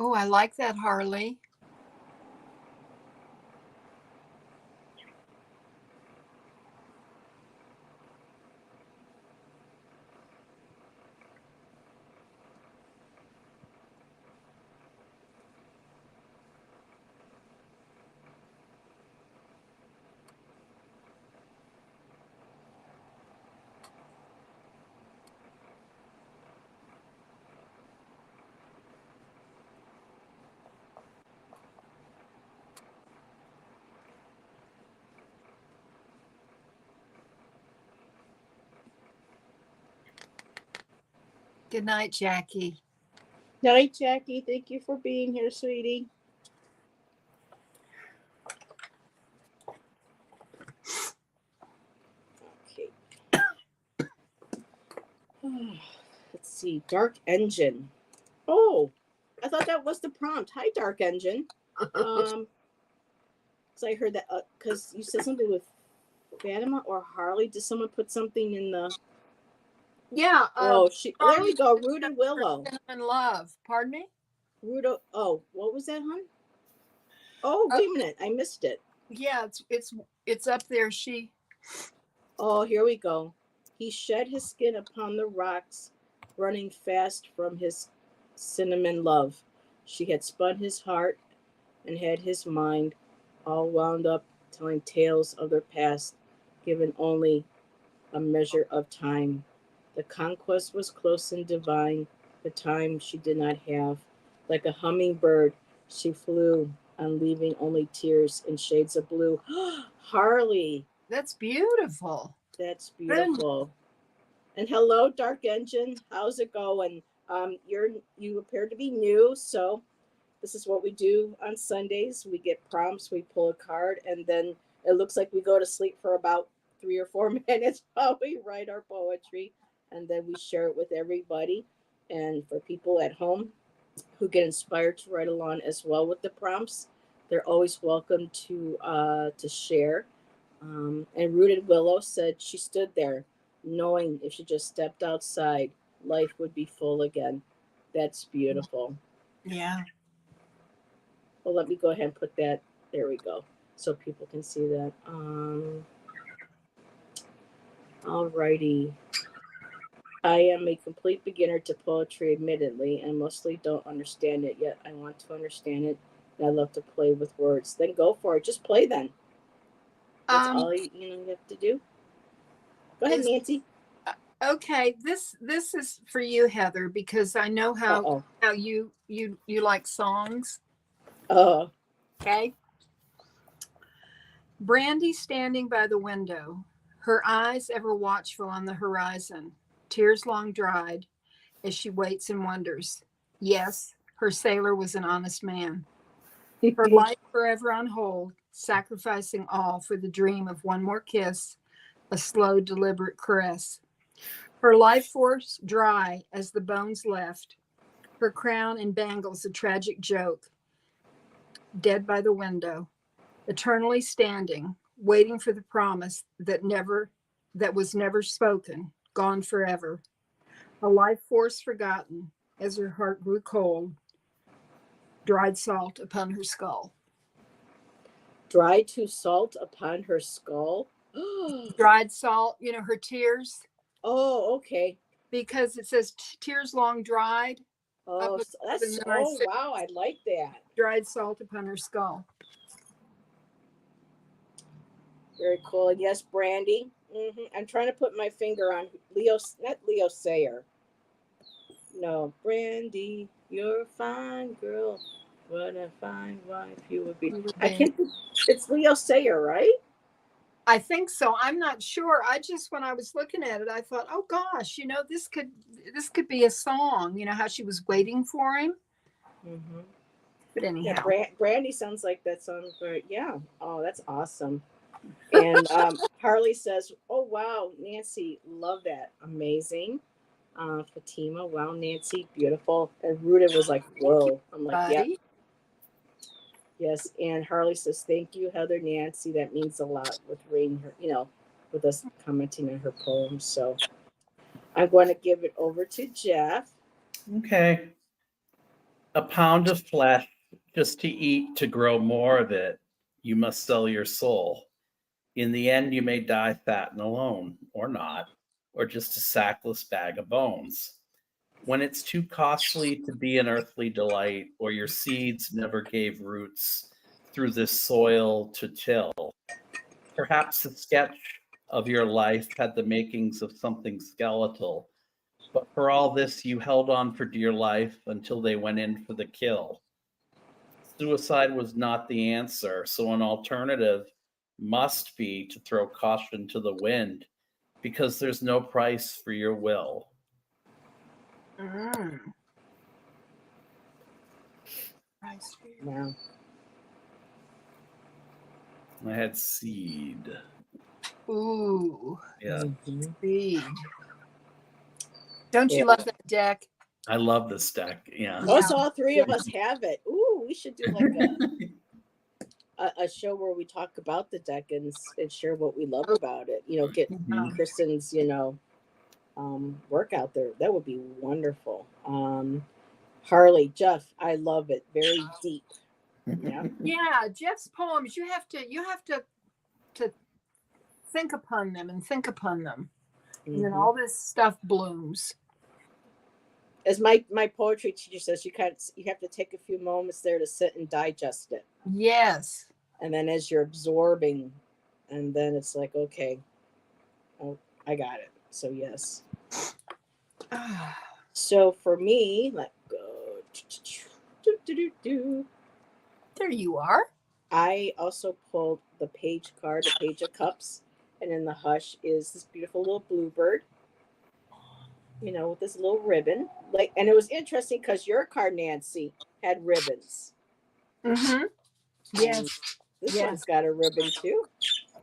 Oh, I like that, Harley. Good night, Jackie. Night, Jackie. Thank you for being here, sweetie. Okay. Let's see. Dark Engine. Oh, I thought that was the prompt. Hi, Dark Engine. So I heard that because you said something with Fatima or Harley. Did someone put something in the? Yeah. Oh, there we go. Rooted Willow. Cinnamon Love. Pardon me? Rooted. Oh, what was that, hon? Oh, wait a minute. I missed it. Yeah, it's up there. Oh, here we go. He shed his skin upon the rocks, running fast from his cinnamon love. She had spun his heart and had his mind all wound up, telling tales of their past, given only a measure of time. The conquest was close and divine, the time she did not have. Like a hummingbird, she flew on, leaving only tears in shades of blue. Harley, That's beautiful. that's beautiful. And hello, Dark Engine. How's it going? You appear to be new, so this is what we do on Sundays. We get prompts, we pull a card, and then it looks like we go to sleep for about 3 or 4 minutes while we write our poetry, and then we share it with everybody. And for people at home who get inspired to write along as well with the prompts, they're always welcome to share. And Rooted Willow said she stood there, knowing if she just stepped outside, life would be full again. That's beautiful. Yeah. Well, let me go ahead and put that. There we go, so people can see that. Alrighty. I am a complete beginner to poetry, admittedly, and mostly don't understand it yet. I want to understand it, and I love to play with words. Then go for it. Just play then. That's all you have to do. Go ahead, Nancy. Okay, this is for you, Heather, because I know how you like songs. Oh. Okay. Brandy standing by the window, her eyes ever watchful on the horizon, tears long dried, as she waits and wonders. Yes, her sailor was an honest man. Her life forever on hold, sacrificing all for the dream of one more kiss, a slow, deliberate caress. Her life force dry as the bones left, her crown and bangles a tragic joke, dead by the window, eternally standing, waiting for the promise that was never spoken, gone forever. A life force forgotten as her heart grew cold, dried salt upon her skull. Dried to salt upon her skull. Dried salt, her tears. Oh, okay. Because it says tears long dried. Oh, that's wow! I like that. Dried salt upon her skull. Very cool. And yes, Brandy. I'm trying to put my finger on Leo, not Leo Sayer. No, Brandy, you're a fine girl. What a fine wife you would be. I can't. It's Leo Sayer, right? I think so. I'm not sure. When I was looking at it, I thought, oh gosh, this could be a song. How she was waiting for him. Mm-hmm. But anyhow, yeah, Brandy sounds like that song. Yeah. Oh, that's awesome. And Harley says, "Oh wow, Nancy, love that, amazing." Fatima, wow, Nancy, beautiful. And Rooted was like, "Whoa!" I'm like, "Yeah." Yes, and Harley says, "Thank you, Heather, Nancy. That means a lot with reading her, with us commenting on her poems." So I'm going to give it over to Jeff. Okay. A pound of flesh just to eat, to grow more of it, you must sell your soul. In the end, you may die fat and alone, or not, or just a sackless bag of bones. When it's too costly to be an earthly delight, or your seeds never gave roots through this soil to till, perhaps the sketch of your life had the makings of something skeletal, but for all this, you held on for dear life until they went in for the kill. Suicide was not the answer, so an alternative must be to throw caution to the wind because there's no price for your will. Mm. Wow. I had seed. Ooh, Yeah, Mhm. seed. Don't you Yeah. love that deck? I love this deck. Yeah. Oh, Yeah. so all three of us have it. Ooh, we should do like a show where we talk about the deck and share what we love about it. You know, get Mhm. Kristen's, work out there. That would be wonderful. Harley, Jeff, I love it. Very deep. Yeah. Yeah, Jeff's poems. You have to think upon them and think upon them, and then Mhm. all this stuff blooms. As my poetry teacher says, you have to take a few moments there to sit and digest it. Yes. And then as you're absorbing, and then it's like, okay, oh, I got it. So yes. So for me, let go. There you are. I also pulled the page card, the Page of Cups, and in the hush is this beautiful little bluebird, with this little ribbon. And it was interesting because your card, Nancy, had ribbons. Mm-hmm. Yes. This Yes. one's got a ribbon too,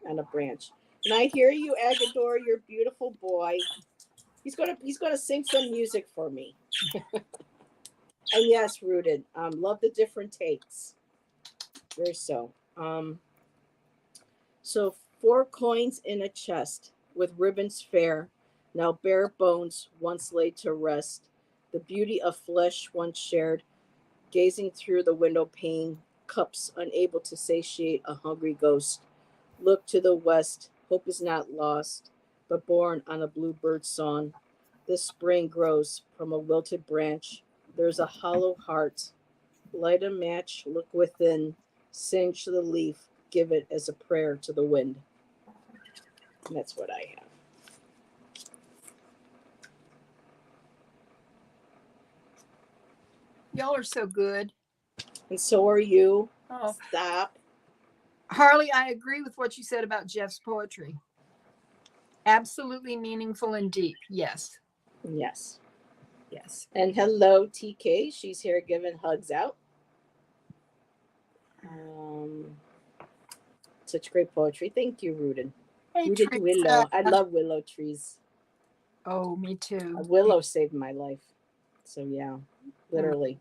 and a branch. And I hear you, Agador, your beautiful boy. He's gonna sing some music for me. And yes, Rooted. Love the different takes. Very so. So 4 coins in a chest with ribbons fair, now bare bones once laid to rest. The beauty of flesh once shared, gazing through the window pane, cups unable to satiate a hungry ghost. Look to the west, hope is not lost, but born on a bluebird song. This spring grows from a wilted branch. There's a hollow heart. Light a match, look within, singe the leaf, give it as a prayer to the wind. And that's what I have. Y'all are so good. And so are you. Oh, Stop. Harley, I agree with what you said about Jeff's poetry. Absolutely meaningful and deep. Yes. Yes. Yes. And hello, TK. She's here giving hugs out. Such great poetry. Thank you, Rooted. Hey, Rooted Teresa. willow. I love willow trees. Oh, me too. A willow saved my life. So yeah, literally.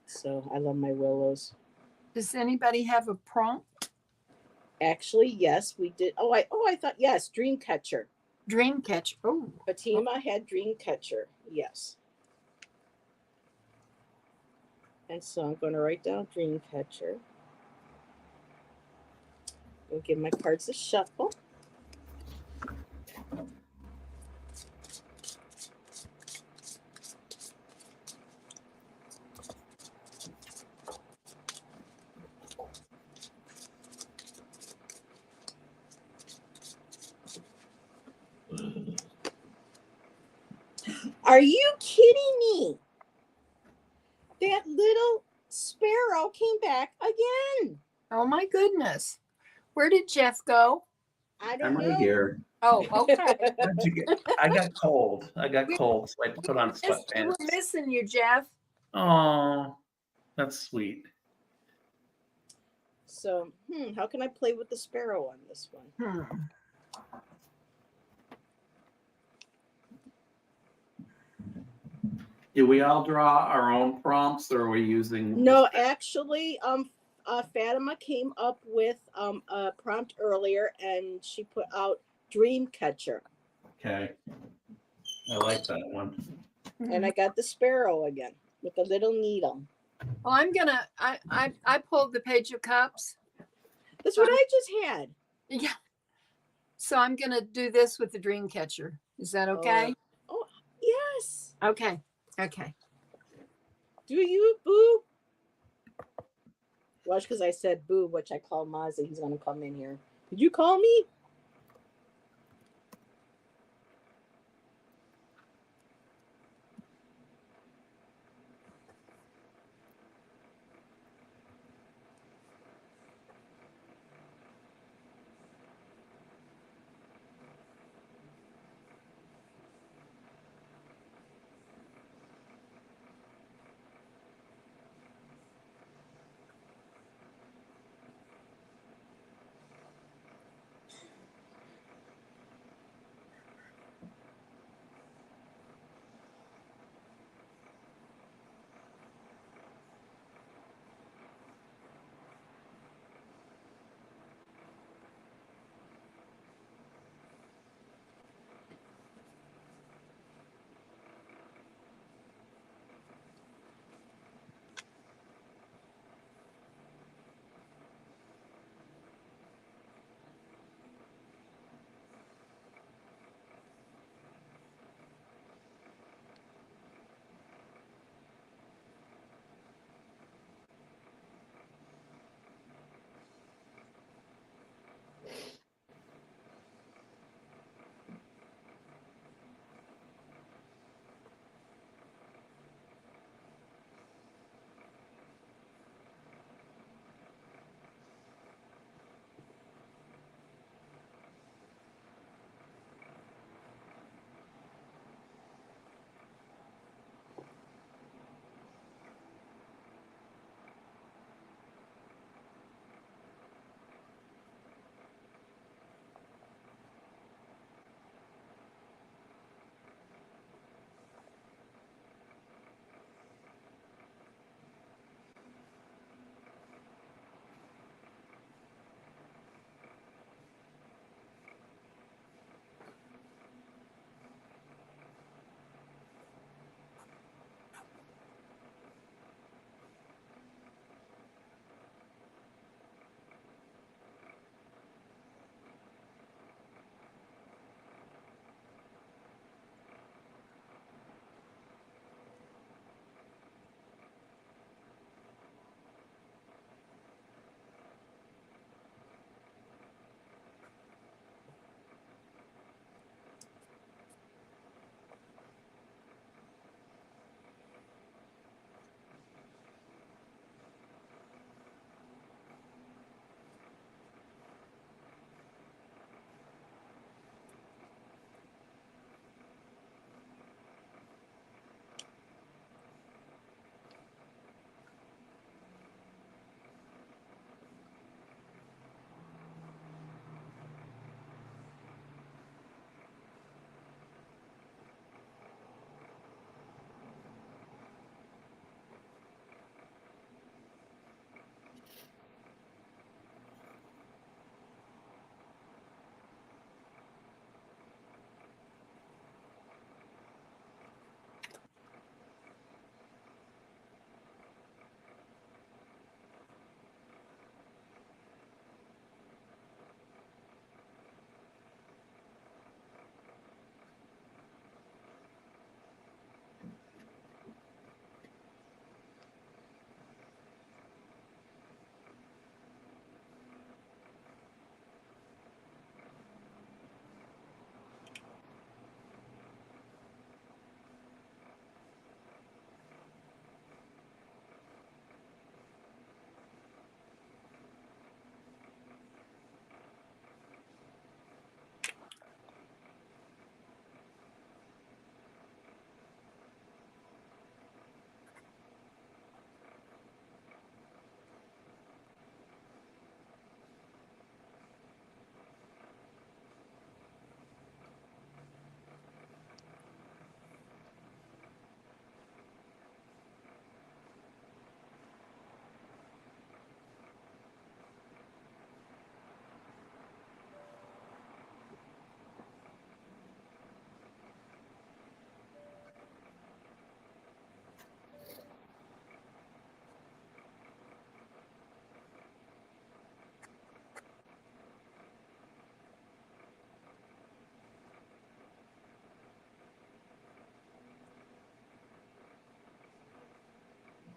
So I love my willows. Does anybody have a prompt? Actually, yes, we did. I thought yes, Dreamcatcher. Dreamcatcher. Oh. Fatima had Dreamcatcher. Yes. And so I'm going to write down Dreamcatcher. We'll give my cards a shuffle. Are you kidding me? That little sparrow came back again. Oh my goodness. Where did Jeff go? I don't I'm know. right here. Oh, okay. I got cold. So I put on We're sweatpants. missing you, Jeff. Oh, that's sweet. So, how can I play with the sparrow on this one? Do we all draw our own prompts, or are we using? No, actually, Fatima came up with a prompt earlier, and she put out Dreamcatcher. Okay, I like that one. And I got the sparrow again with a little needle. Well, I pulled the Page of Cups. That's what I just had. Yeah. So I'm gonna do this with the dream catcher. Is that okay? Oh, yes. Okay. Okay. Do you, Boo? Watch, because I said Boo, which I call Mozzie. He's going to come in here. Did you call me?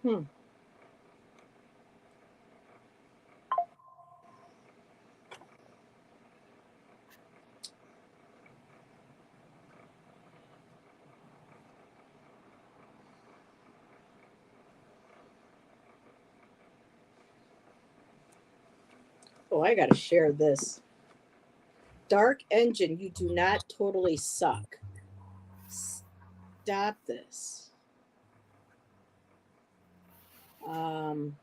Hmm. Oh, I gotta share this. Dark Engine, you do not totally suck. Stop this. Um,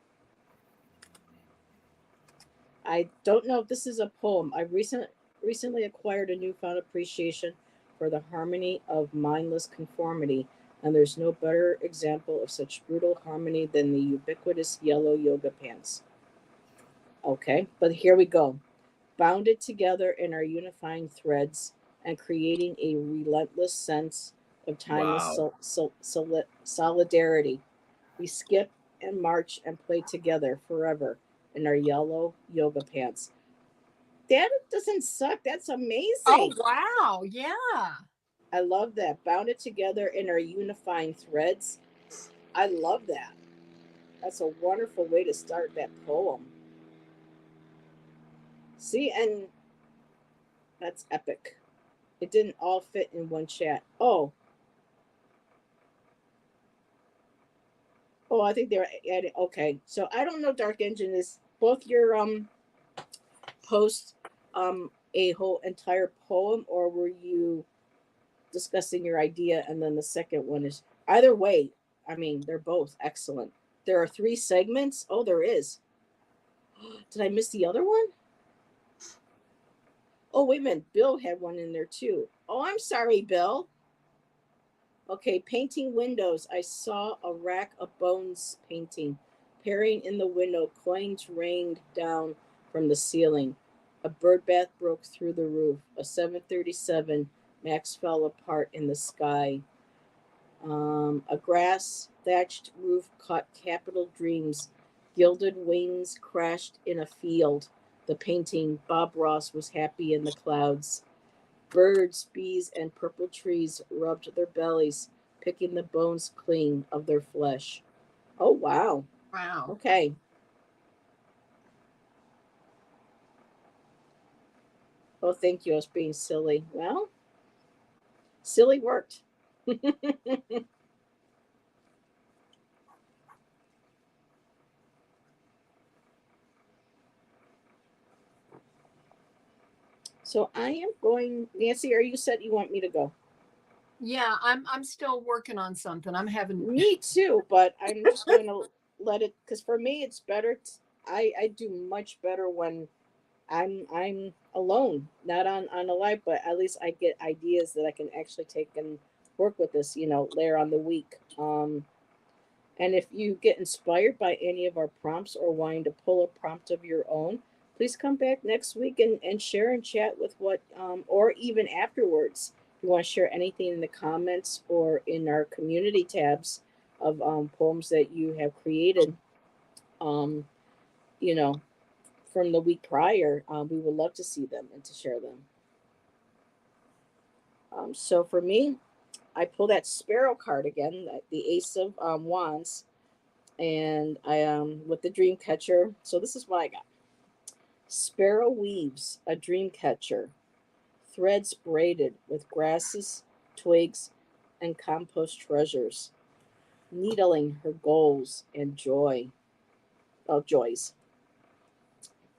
I don't know if this is a poem. I recently acquired a newfound appreciation for the harmony of mindless conformity, and there's no better example of such brutal harmony than the ubiquitous yellow yoga pants. Okay, but here we go. Bounded together in our unifying threads and creating a relentless sense of timeless Wow. solidarity. We skip and march and play together forever in our yellow yoga pants. That doesn't suck. That's Oh, amazing. wow. Yeah. I love that. Bounded together in our unifying threads. I love that. That's a wonderful way to start that poem. See, and that's epic. It didn't all fit in one chat. Oh, I think they're adding. Okay, so I don't know. Dark Engine is both your posts a whole entire poem, or were you discussing your idea and then the second one is either way? I mean, they're both excellent. There are three segments. Oh, there is. Did I miss the other one? Oh, wait a minute. Bill had one in there too. Oh, I'm sorry, Bill. Okay, painting windows. I saw a rack of bones painting. Peering in the window, coins rained down from the ceiling. A bird bath broke through the roof. A 737 Max fell apart in the sky. A grass thatched roof caught capital dreams. Gilded wings crashed in a field. The painting, Bob Ross was happy in the clouds. Birds, bees, and purple trees rubbed their bellies, picking the bones clean of their flesh. Oh, wow. Wow. Okay. Oh, thank you. I was being silly. Well, silly worked. So I am going. Nancy, are you set? You want me to go? Yeah, I'm still working on something. I'm having Me too, but I'm just going to let it because for me it's better. I do much better when I'm alone, not on a live, but at least I get ideas that I can actually take and work with this, later on the week. And if you get inspired by any of our prompts or wanting to pull a prompt of your own, please come back next week and share and chat with what, or even afterwards. If you want to share anything in the comments or in our community tabs of poems that you have created, um, you know, from the week prior, we would love to see them and to share them. So for me, I pull that Sparrow card again, the Ace of Wands, and I with the dream catcher. So this is what I got. Sparrow weaves a dream catcher, threads braided with grasses, twigs, and compost treasures, needling her goals and joys.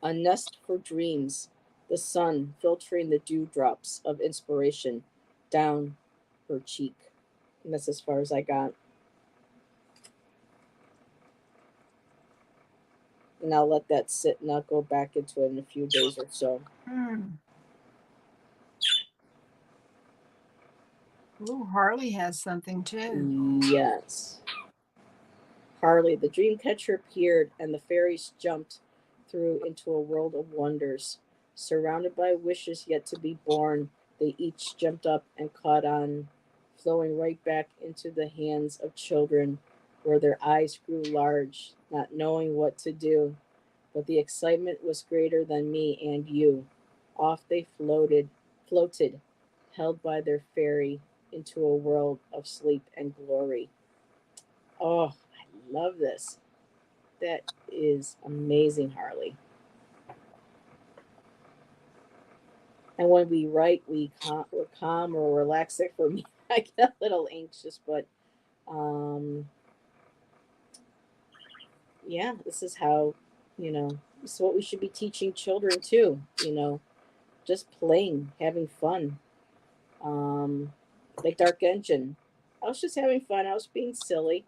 A nest for dreams, the sun filtering the dewdrops of inspiration down her cheek. And that's as far as I got. And I'll let that sit and I'll go back into it in a few days or so. Ooh, Harley has something too. Yes. Harley, the dream catcher, appeared, and the fairies jumped through into a world of wonders. Surrounded by wishes yet to be born, they each jumped up and caught on, flowing right back into the hands of children, where their eyes grew large, not knowing what to do. But the excitement was greater than me and you. Off they floated, held by their fairy, into a world of sleep and glory. Oh, I love this. That is amazing, Harley. And when we write, we're calm or relaxed. Like for me, I get a little anxious, but yeah, this is how, this is what we should be teaching children too, just playing, having fun. Like Dark Engine. I was just having fun. I was being silly,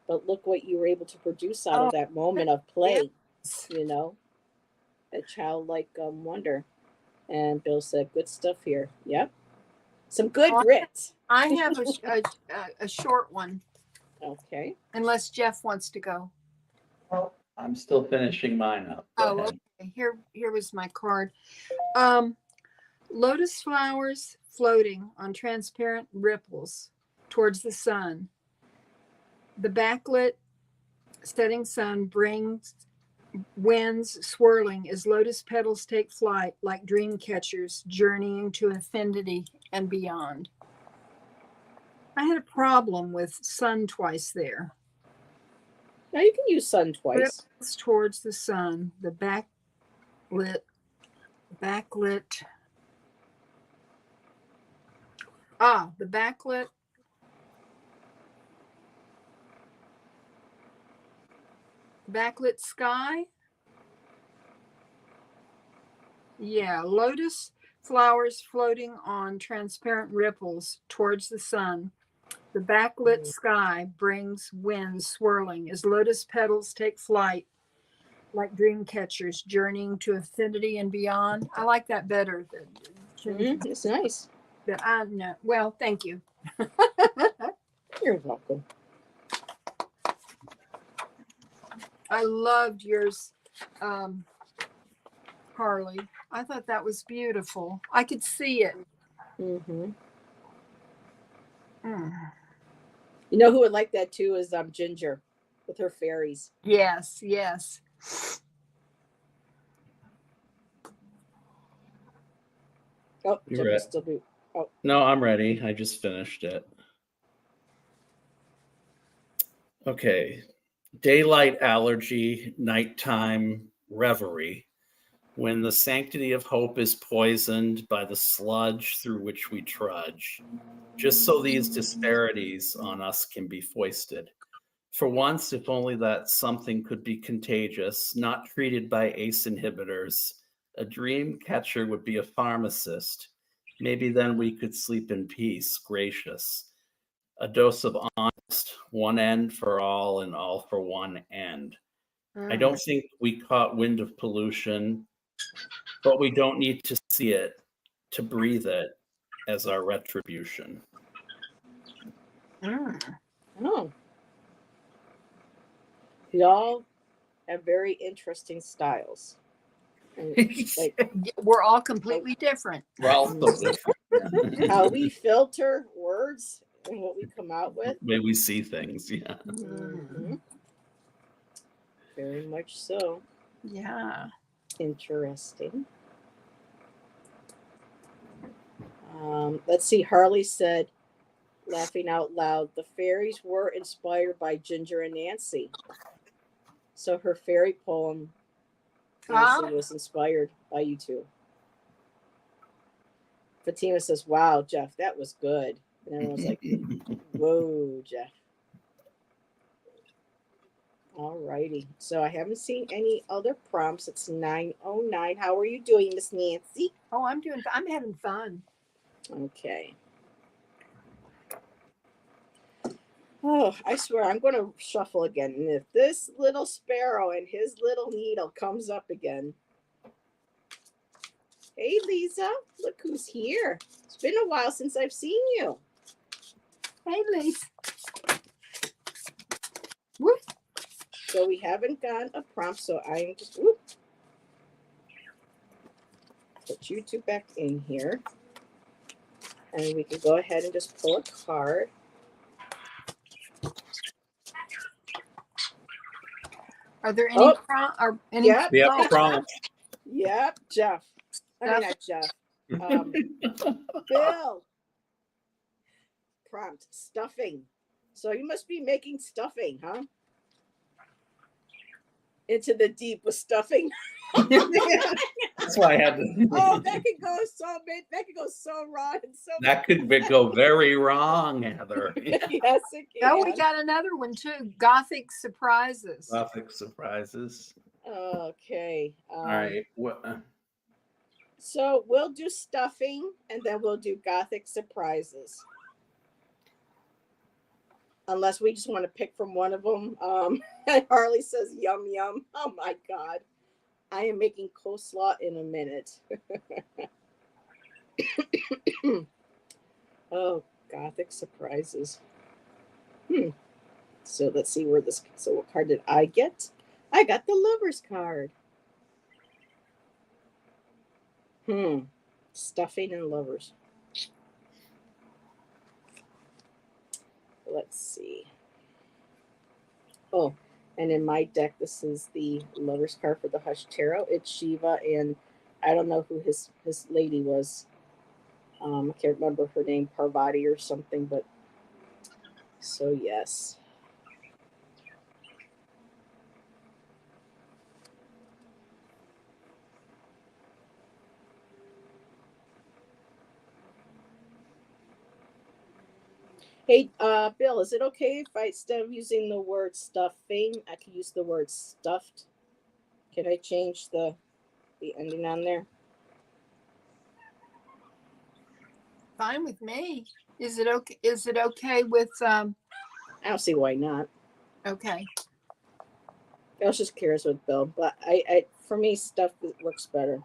but look what you were able to produce out of that moment of play, a childlike wonder. And Bill said, good stuff here. Yep. Some good grit. I have a short one, Okay. unless Jeff wants to go. Well, I'm still finishing mine up. Go ahead. Okay. Here was my card. Lotus flowers floating on transparent ripples towards the sun. The backlit setting sun brings winds swirling as lotus petals take flight like dream catchers journeying to infinity and beyond. I had a problem with sun twice there. Now you can use sun twice. Ripples towards the sun, the backlit. The backlit sky. Yeah, lotus flowers floating on transparent ripples towards the sun. The backlit sky brings winds swirling as lotus petals take flight like dream catchers journeying to infinity and beyond. I like that better. It's nice. No. Well, thank you. You're welcome. I loved yours, Harley. I thought that was beautiful. I could see it. Mm-hmm. Mm. You know who would like that too is Ginger with her fairies. Yes. Oh, You're Jeff right. will still be. Oh, No, I'm ready. I just finished it. Okay. Daylight allergy, nighttime reverie. When the sanctity of hope is poisoned by the sludge through which we trudge, just so these disparities on us can be foisted. For once, if only that something could be contagious, not treated by ACE inhibitors, a dream catcher would be a pharmacist. Maybe then we could sleep in peace, gracious. A dose of honest, one end for all and all for one end. I don't think we caught wind of pollution, but we don't need to see it to breathe it as our retribution. oh. We all have very interesting styles. And, like We're all completely different. We're all so different. how we filter words and what we come out with. The way we see things, yeah. Mm-hmm. Very much so. Yeah. Interesting. Let's see. Harley said, laughing out loud, the fairies were inspired by Ginger and Nancy. So her fairy poem, Nancy, was inspired by you two. Fatima says, wow, Jeff, that was good. And everyone's like, whoa, Jeff. All righty. So I haven't seen any other prompts. It's 9:09. How are you doing, Miss Nancy? Oh, I'm having fun. Okay. Oh, I swear I'm going to shuffle again. And if this little sparrow and his little needle comes up again. Hey, Lisa, look who's here. It's been a while since I've seen you. Hey, Lisa. Whoop. So we haven't gotten a prompt, so I'm just put you two back in here. And we can go ahead and just pull a card. Are there any Yep. We have a prompt. Yep, Jeff. I mean, not Jeff. Bill. Prompt, stuffing. So you must be making stuffing, huh? into the deep with stuffing. That's why I had to. Oh, that could go so big. That could go so wrong and so. That could go very wrong, Heather. Yes, it can. Oh, we got another one too. Gothic surprises. Gothic surprises. Okay. All right. What? So we'll do stuffing, and then we'll do Gothic surprises. Unless we just want to pick from one of them. Harley says, "Yum yum." Oh my God, I am making coleslaw in a minute. Oh, Gothic surprises. So let's see where this. So what card did I get? I got the Lover's card. Stuffing and lovers. Let's see. Oh, and in my deck, this is the Lover's card for the Hush Tarot. It's Shiva, and I don't know who his lady was. I can't remember her name, Parvati or something, but so yes. Hey, Bill, is it okay if instead of using the word stuffing, I can use the word stuffed? Can I change the ending on there? Fine with me. Is it okay? Is it okay with? I don't see why not. Okay. I was just curious with Bill, but I for me, stuff works better.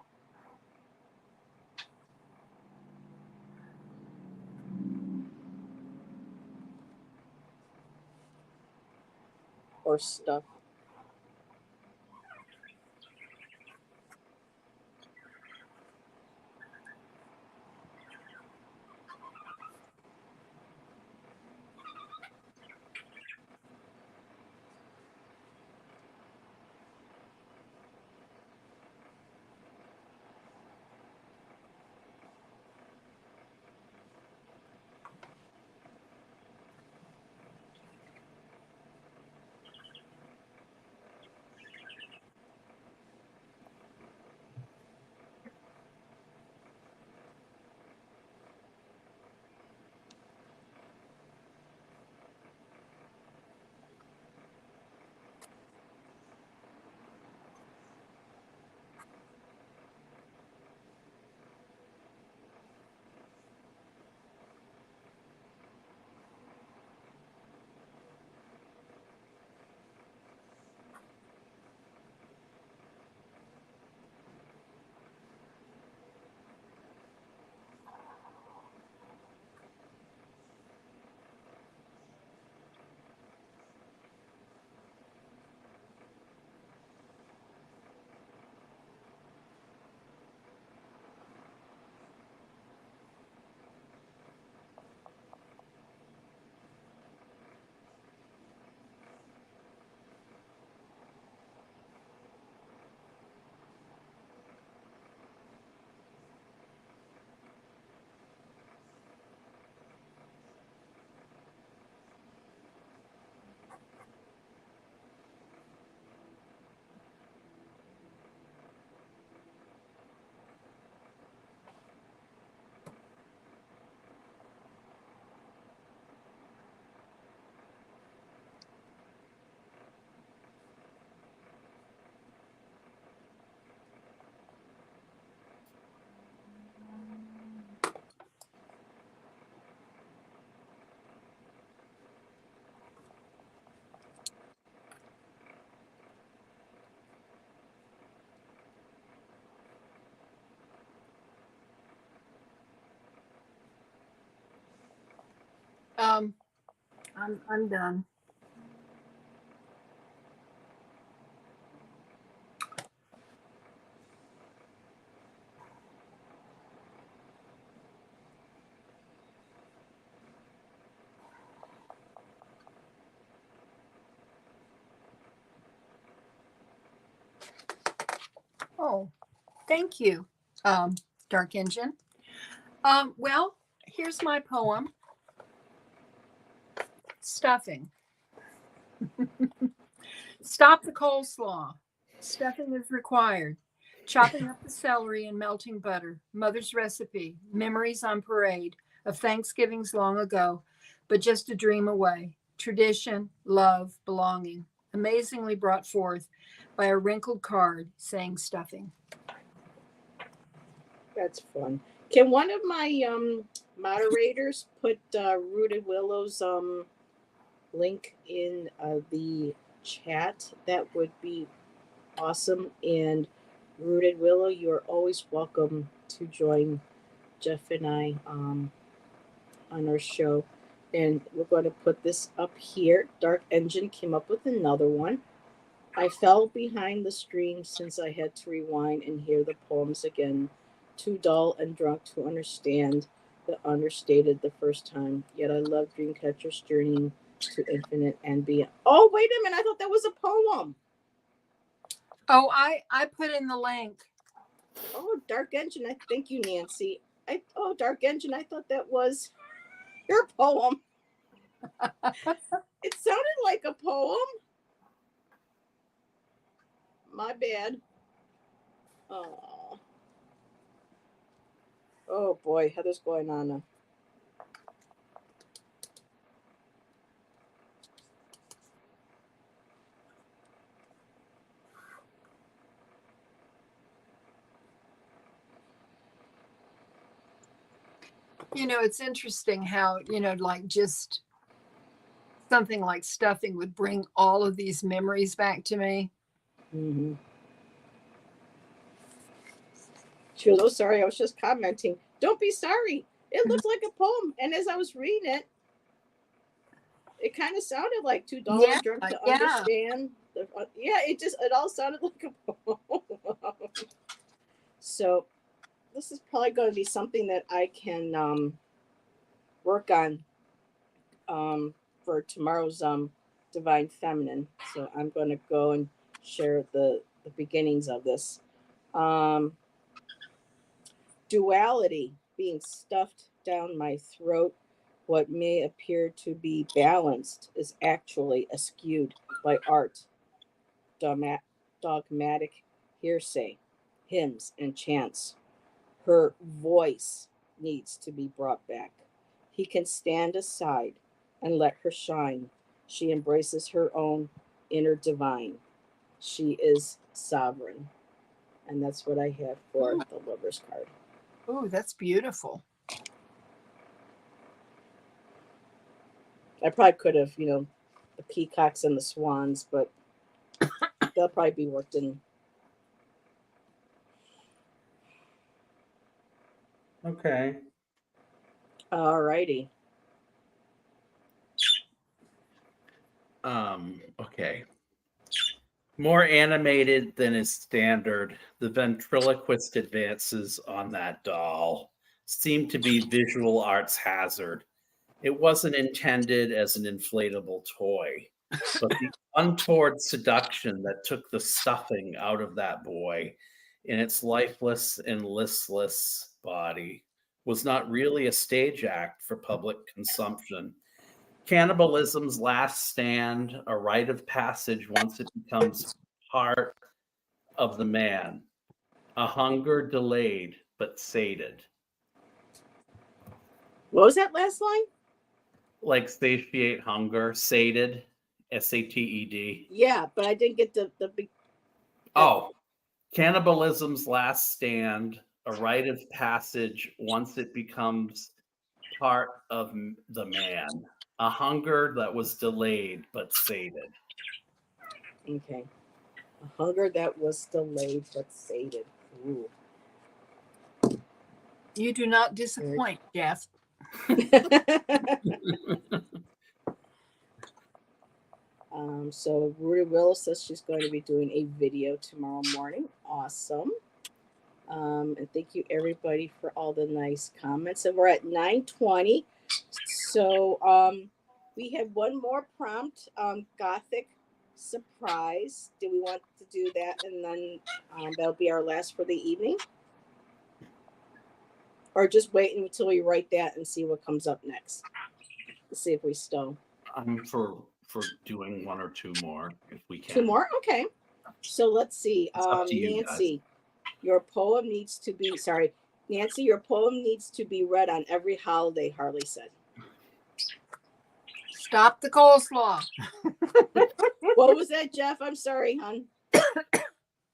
Or stuff. I'm done. Oh, thank you, Dark Engine. Well, here's my poem. Stuffing. Stop the coleslaw. Stuffing is required. Chopping up the celery and melting butter. Mother's recipe. Memories on parade of Thanksgivings long ago, but just a dream away. Tradition, love, belonging. Amazingly brought forth by a wrinkled card saying stuffing. That's fun. Can one of my moderators put Rooted Willow's link in the chat? That would be awesome. And Rooted Willow, you are always welcome to join Jeff and I on our show. And we're going to put this up here. Dark Engine came up with another one. I fell behind the stream since I had to rewind and hear the poems again. Too dull and drunk to understand the understated the first time. Yet I love Dreamcatcher's journey to infinite and beyond. Oh, wait a minute. I thought that was a poem. Oh, I put in the link. Oh, Dark Engine. Thank you, Nancy. Dark Engine. I thought that was your poem. It sounded like a poem. My bad. Oh boy, Heather's going on now. It's interesting how, like just something like stuffing would bring all of these memories back to me. Mm-hmm. She goes, "Oh, sorry, I was just commenting." Don't be sorry. It looked like a poem, and as I was reading it, it kind of sounded like $2 drunk to understand. It all sounded like a poem. So this is probably going to be something that I can work on for tomorrow's Divine Feminine. So I'm going to go and share the beginnings of this. Duality, being stuffed down my throat. What may appear to be balanced is actually askewed by art, dogmatic hearsay, hymns, and chants. Her voice needs to be brought back. He can stand aside and let her shine. She embraces her own inner divine. She is sovereign. And that's what I have for the Lover's card. Oh, that's beautiful. I probably could have, the peacocks and the swans, but they'll probably be worked in. Okay. All righty. Okay. More animated than is standard, the ventriloquist advances on that doll seemed to be visual arts hazard. It wasn't intended as an inflatable toy, but the untoward seduction that took the stuffing out of that boy in its lifeless and listless body was not really a stage act for public consumption. Cannibalism's last stand, a rite of passage once it becomes part of the man, a hunger delayed but sated. What was that last line? Like satiate hunger, sated, SATED. Yeah, but I didn't get the big. Oh, cannibalism's last stand, a rite of passage once it becomes part of the man, a hunger that was delayed but sated. Okay. A hunger that was delayed but sated. Ooh. You do not disappoint, Jeff. So Rudy Willis says she's going to be doing a video tomorrow morning. Awesome. And thank you everybody for all the nice comments. And we're at 9:20. So we have one more prompt, Gothic surprise. Do we want to do that? And then that'll be our last for the evening? Or just wait until we write that and see what comes up next. Let's see if we still. I'm for doing one or two more if we can. 2 more? Okay. So let's see. It's up to you guys. Nancy, your poem needs to be sorry. Nancy, your poem needs to be read on every holiday, Harley said. Stop the coleslaw. What was that, Jeff? I'm sorry, hon.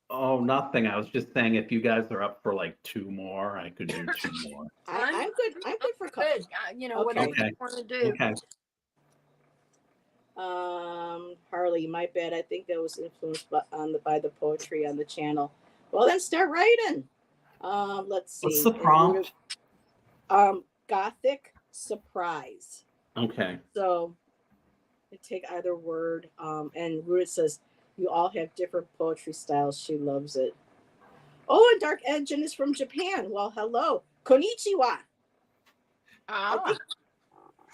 Oh, nothing. I was just saying if you guys are up for like 2 more, I could do 2 more. I'm good. I'm good for couple. Good. Whatever Okay. you want to do. Okay. Harley, my bad. I think that was influenced by the poetry on the channel. Well, then start writing. Let's see. What's the prompt? Gothic surprise. Okay. So I take either word. And Ruth says you all have different poetry styles. She loves it. Oh, and Dark Engine is from Japan. Well, hello, konnichiwa. I think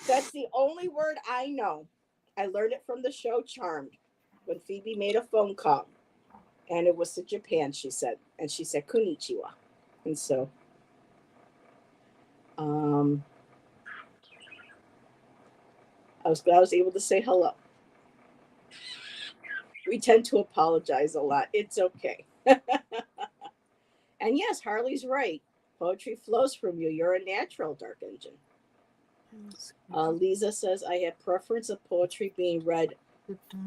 that's the only word I know. I learned it from the show Charmed when Phoebe made a phone call, and it was to Japan. She said konnichiwa, and so I was glad I was able to say hello. We tend to apologize a lot. It's okay. And yes, Harley's right. Poetry flows from you. You're a natural, Dark Engine. Lisa says, I have preference of poetry being read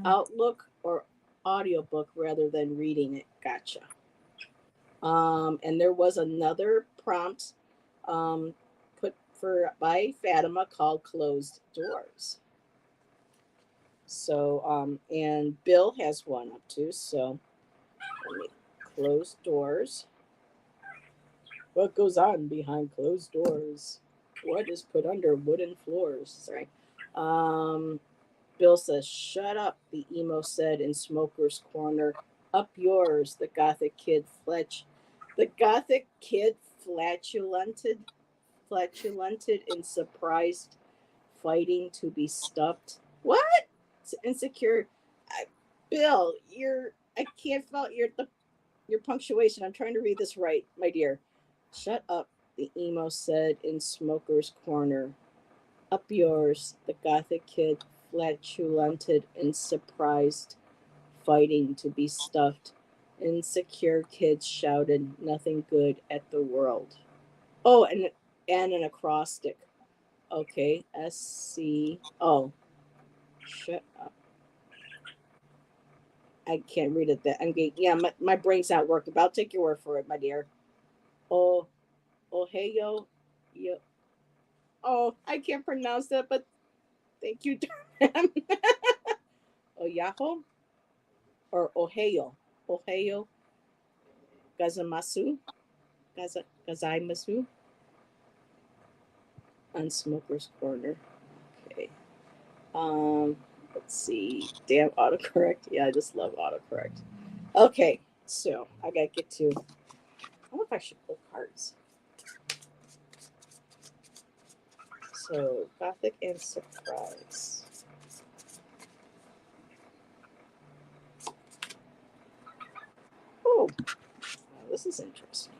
Outlook or audiobook rather than reading it. Gotcha. And there was another prompt put by Fatima called Closed Doors. So, and Bill has one up too. So, let me close doors. What goes on behind closed doors? What is put under wooden floors? Sorry. Bill says, shut up, the emo said in Smoker's Corner. Up yours, the gothic kid flatulented in surprised, fighting to be stuffed. What? It's insecure. Bill, I can't follow your punctuation. I'm trying to read this right, my dear. Shut up, the emo said in Smoker's Corner. Up yours, the gothic kid flatulented and surprised, fighting to be stuffed. Insecure kids shouted nothing good at the world. Oh, and an acrostic. Okay, SC. Oh, shut up. I can't read it. My brain's not working, but I'll take your word for it, my dear. Oh, Oheyo. Yo. Oh, I can't pronounce that, but thank you, Darn. Oyaho or Oheyo. Oheyo. Gazamasu. Gazaimasu. On Smoker's Corner. Okay. Let's see. Damn autocorrect. Yeah, I just love autocorrect. Okay, so I gotta get to. I wonder if I should pull cards. So Gothic and surprise. Oh, this is interesting.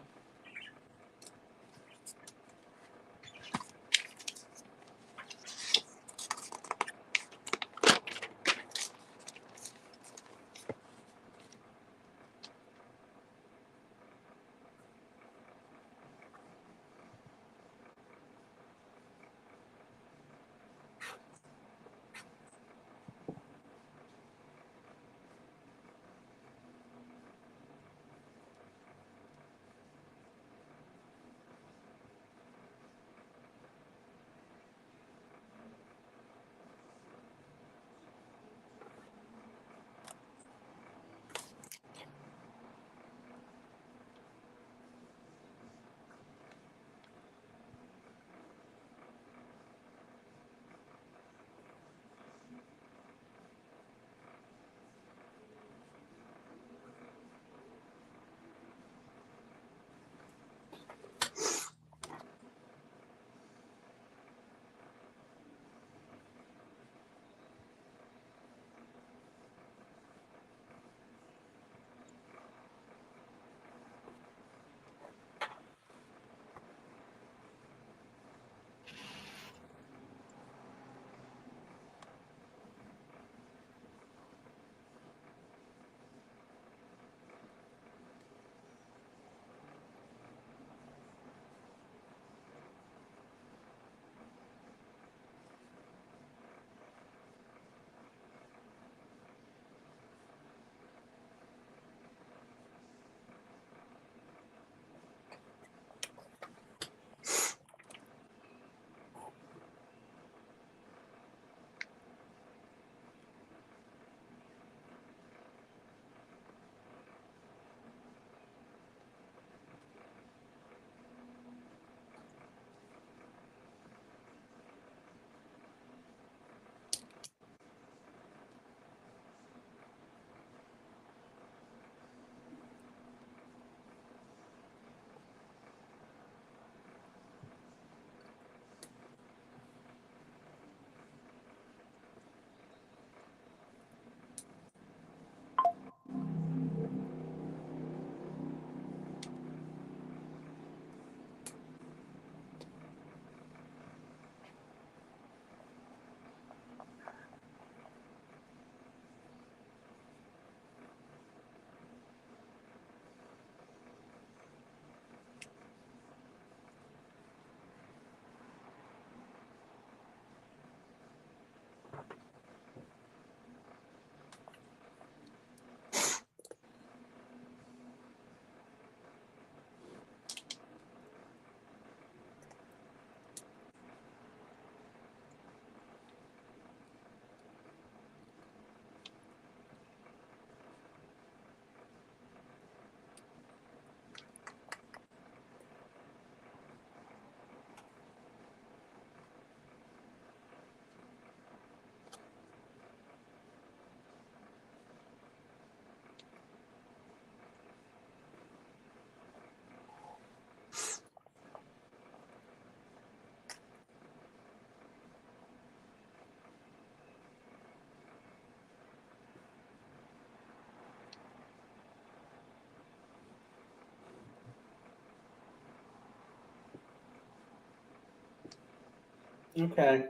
Okay.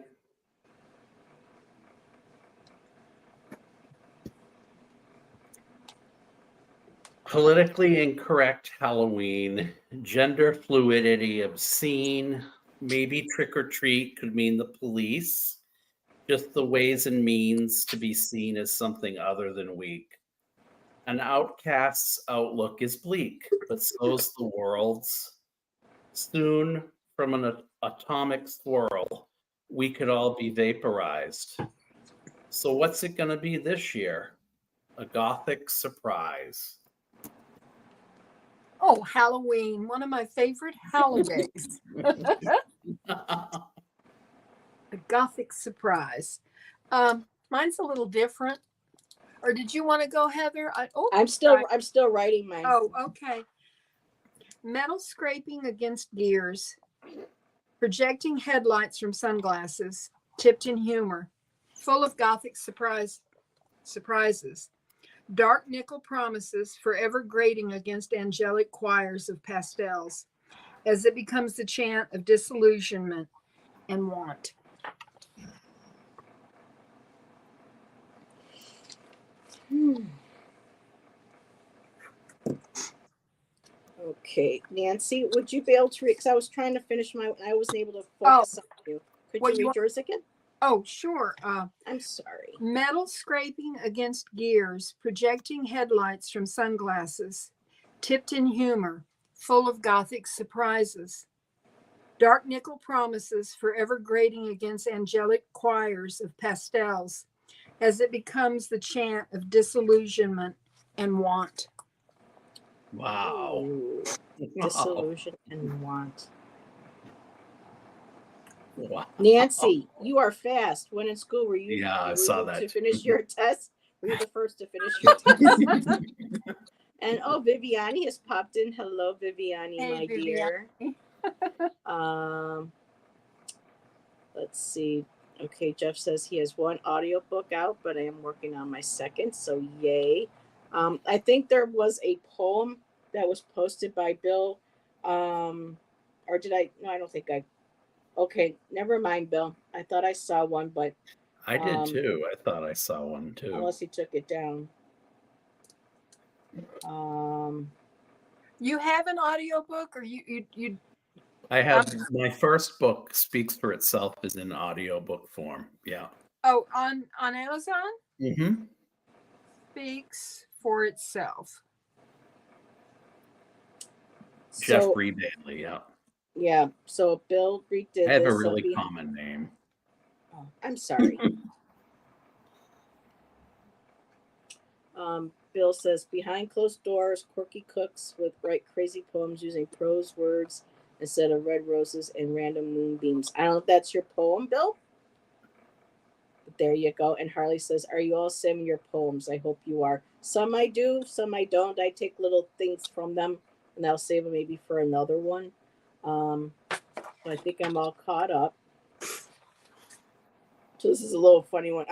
Politically incorrect Halloween, gender fluidity obscene, maybe trick or treat could mean the police, just the ways and means to be seen as something other than weak. An outcast's outlook is bleak, but so's the world's. Soon, from an atomic swirl, we could all be vaporized. So, what's it going to be this year? A gothic surprise. Oh, Halloween, one of my favorite holidays. A Gothic surprise. Mine's a little different. Or did you want to go, Heather? I'm still writing mine. Oh, okay. Metal scraping against gears, projecting headlights from sunglasses, tipped in humor, full of Gothic surprises. Dark nickel promises, forever grating against angelic choirs of pastels, as it becomes the chant of disillusionment and want. Okay, Nancy, would you be able to read? Because I was trying to finish my. I wasn't able to focus on you. Could What you you read yours again? Oh, sure. I'm sorry. Metal scraping against gears, projecting headlights from sunglasses, tipped in humor, full of Gothic surprises. Dark nickel promises, forever grating against angelic choirs of pastels, as it becomes the chant of disillusionment and want. Wow. Ooh, disillusion and want. Wow. Nancy, you are fast. When in school, were you? Yeah, I were saw you that to too. finish your test. Were you the first to finish your test? And oh, Viviani has popped in. Hello, Viviani, Hey, my dear. Let's see. Okay, Jeff says he has one audiobook out, but I am working on my second, so yay. I think there was a poem that was posted by Bill. Or did I? No, I don't think I. Okay, never mind, Bill. I thought I saw one, but I did too. I thought I saw one too. unless he took it down. You have an audiobook, or you I have my first book speaks for itself is in audiobook form. Yeah. Oh, on Amazon? Mm-hmm. Speaks for itself. Jeffrey Bailey, yeah. Yeah. So Bill redid I have this. a really common name. Oh, I'm sorry. Bill says, behind closed doors, quirky cooks would write crazy poems using prose words instead of red roses and random moonbeams. I don't know if that's your poem, Bill. But there you go. And Harley says, are you all sending your poems? I hope you are. Some I do, some I don't. I take little things from them and I'll save them maybe for another one. I think I'm all caught up. So this is a little funny one.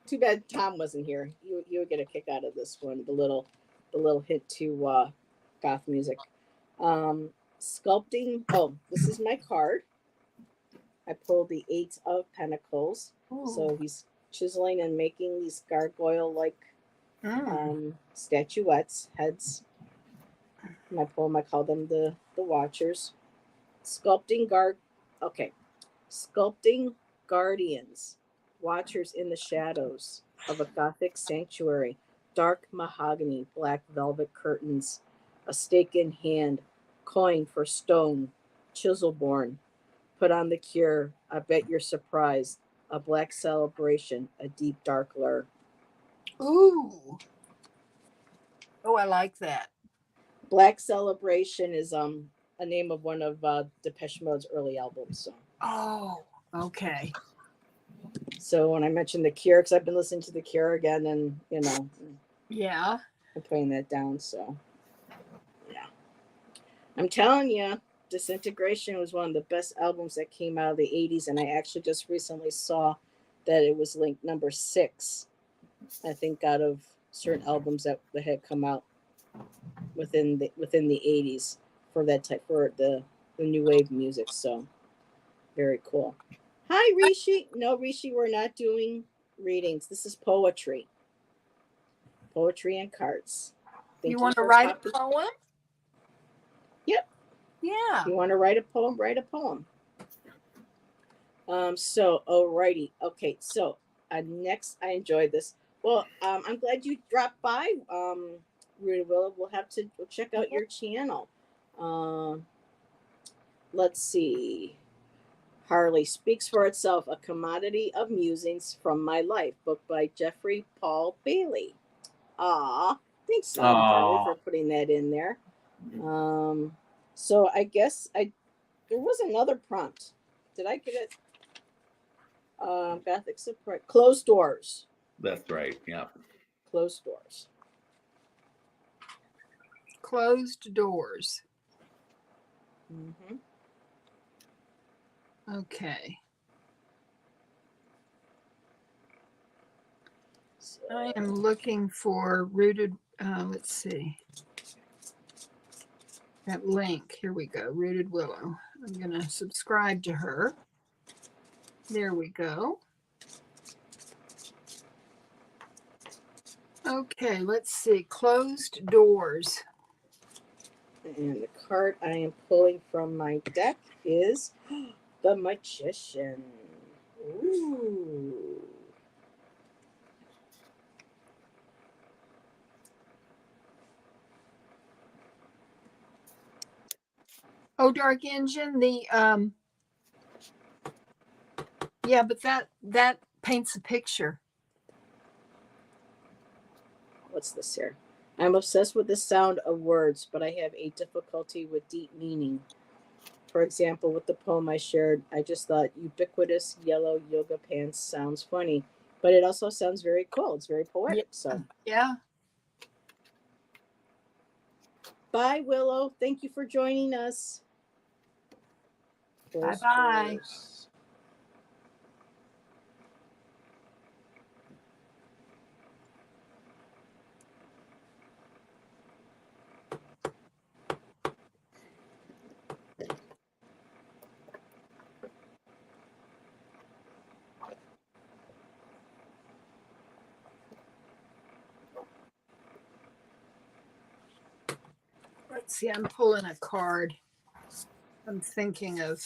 Too bad Tom wasn't here. You would get a kick out of this one. The little hint to goth music. Sculpting. Oh, this is my card. I pulled the 8 of Pentacles. Ooh. So he's chiseling and making these gargoyle-like statuettes, heads. In my poem, I call them the Watchers. Sculpting guardians, watchers in the shadows of a Gothic sanctuary, dark mahogany, black velvet curtains, a stake in hand, coin for stone, chiselborn, put on the cure, I bet you're surprised, a black celebration, a deep dark lure. Ooh. Oh, I like that. Black Celebration is a name of one of Depeche Mode's early albums. So. Oh, okay. So when I mentioned The Cure, because I've been listening to The Cure again, and Yeah. I'm putting that down. So yeah, I'm telling you, Disintegration was one of the best albums that came out of the '80s, and I actually just recently saw that it was linked number 6, I think, out of certain albums that had come out within the '80s for that type for the new wave music. So Very cool. Hi, Rishi. No, Rishi, we're not doing readings. This is poetry. Poetry and cards. Thank You want to for write a popping- poem? Yep. Yeah. If you want to write a poem, write a poem. So, alrighty. Okay, so next, I enjoyed this. Well, I'm glad you dropped by, Rudy Willow. We'll have to check out your channel. Let's see. Harley speaks for itself, a commodity of musings from my life, book by Jeffrey Paul Bailey. Thanks, Harley, for putting that in there. So I guess there was another prompt. Did I get it? Gothic support. Closed doors. That's right. Yeah. Closed doors. Closed doors. Mm-hmm. Okay. So, I am looking for rooted. Let's see. That link. Here we go. Rooted Willow. I'm going to subscribe to her. There we go. Okay, let's see. Closed doors. and the card I am pulling from my deck is the Magician. Ooh. Oh, Dark Engine. Yeah, but that paints a picture. What's this here? I'm obsessed with the sound of words, but I have a difficulty with deep meaning. For example, with the poem I shared, I just thought ubiquitous yellow yoga pants sounds funny, but it also sounds very cool. It's very poetic. So, Yeah. bye, Willow. Thank you for joining us. Bye-bye. Let's see. I'm pulling a card. I'm thinking of.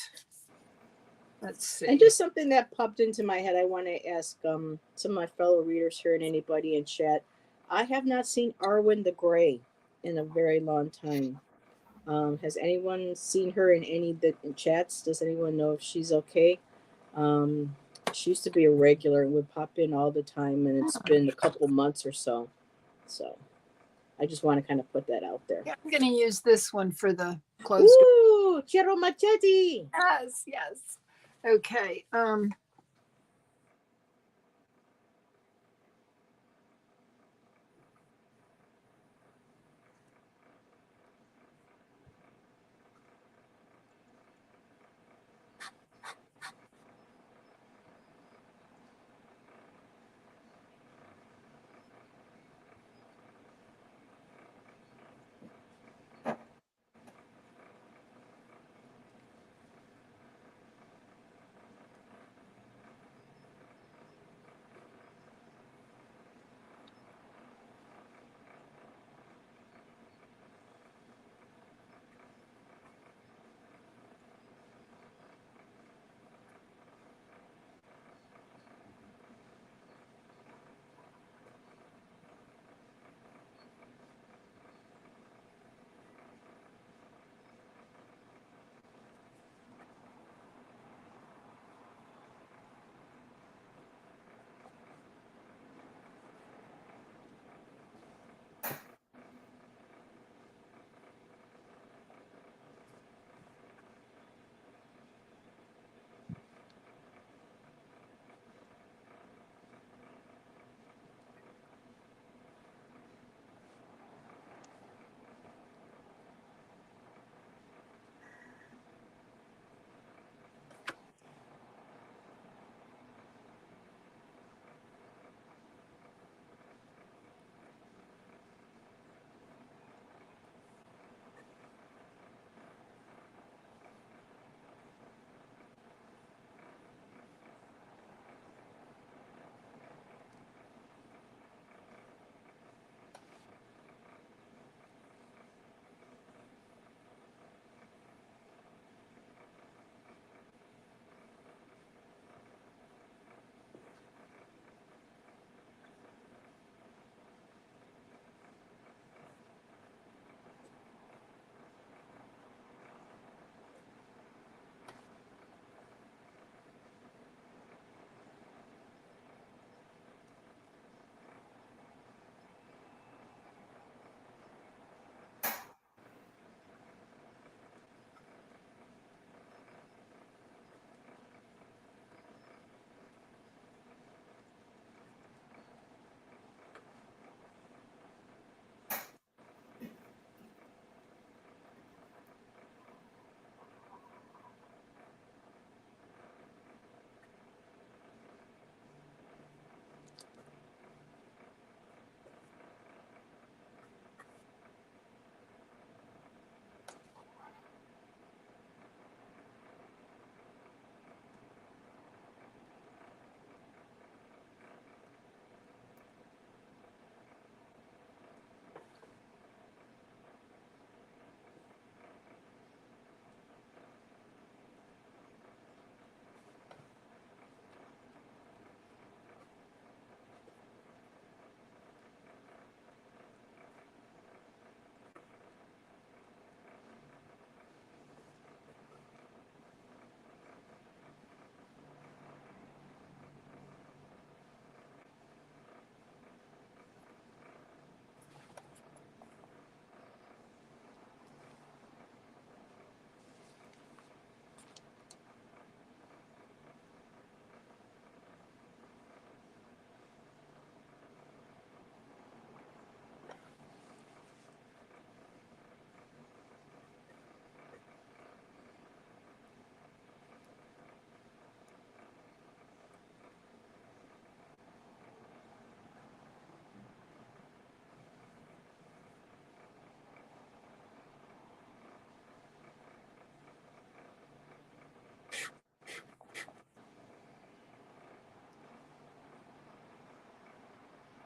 Let's see. And just something that popped into my head, I want to ask some of my fellow readers here and anybody in chat. I have not seen Arwen the Grey in a very long time. Has anyone seen her in any of the chats? Does anyone know if she's okay? She used to be a regular and would pop in all the time, and it's been a couple months or so. So I just want to kind of put that out there. Yeah, I'm going to use this one for the closed door. Ooh, Quiero Machete. Yes, yes. Okay.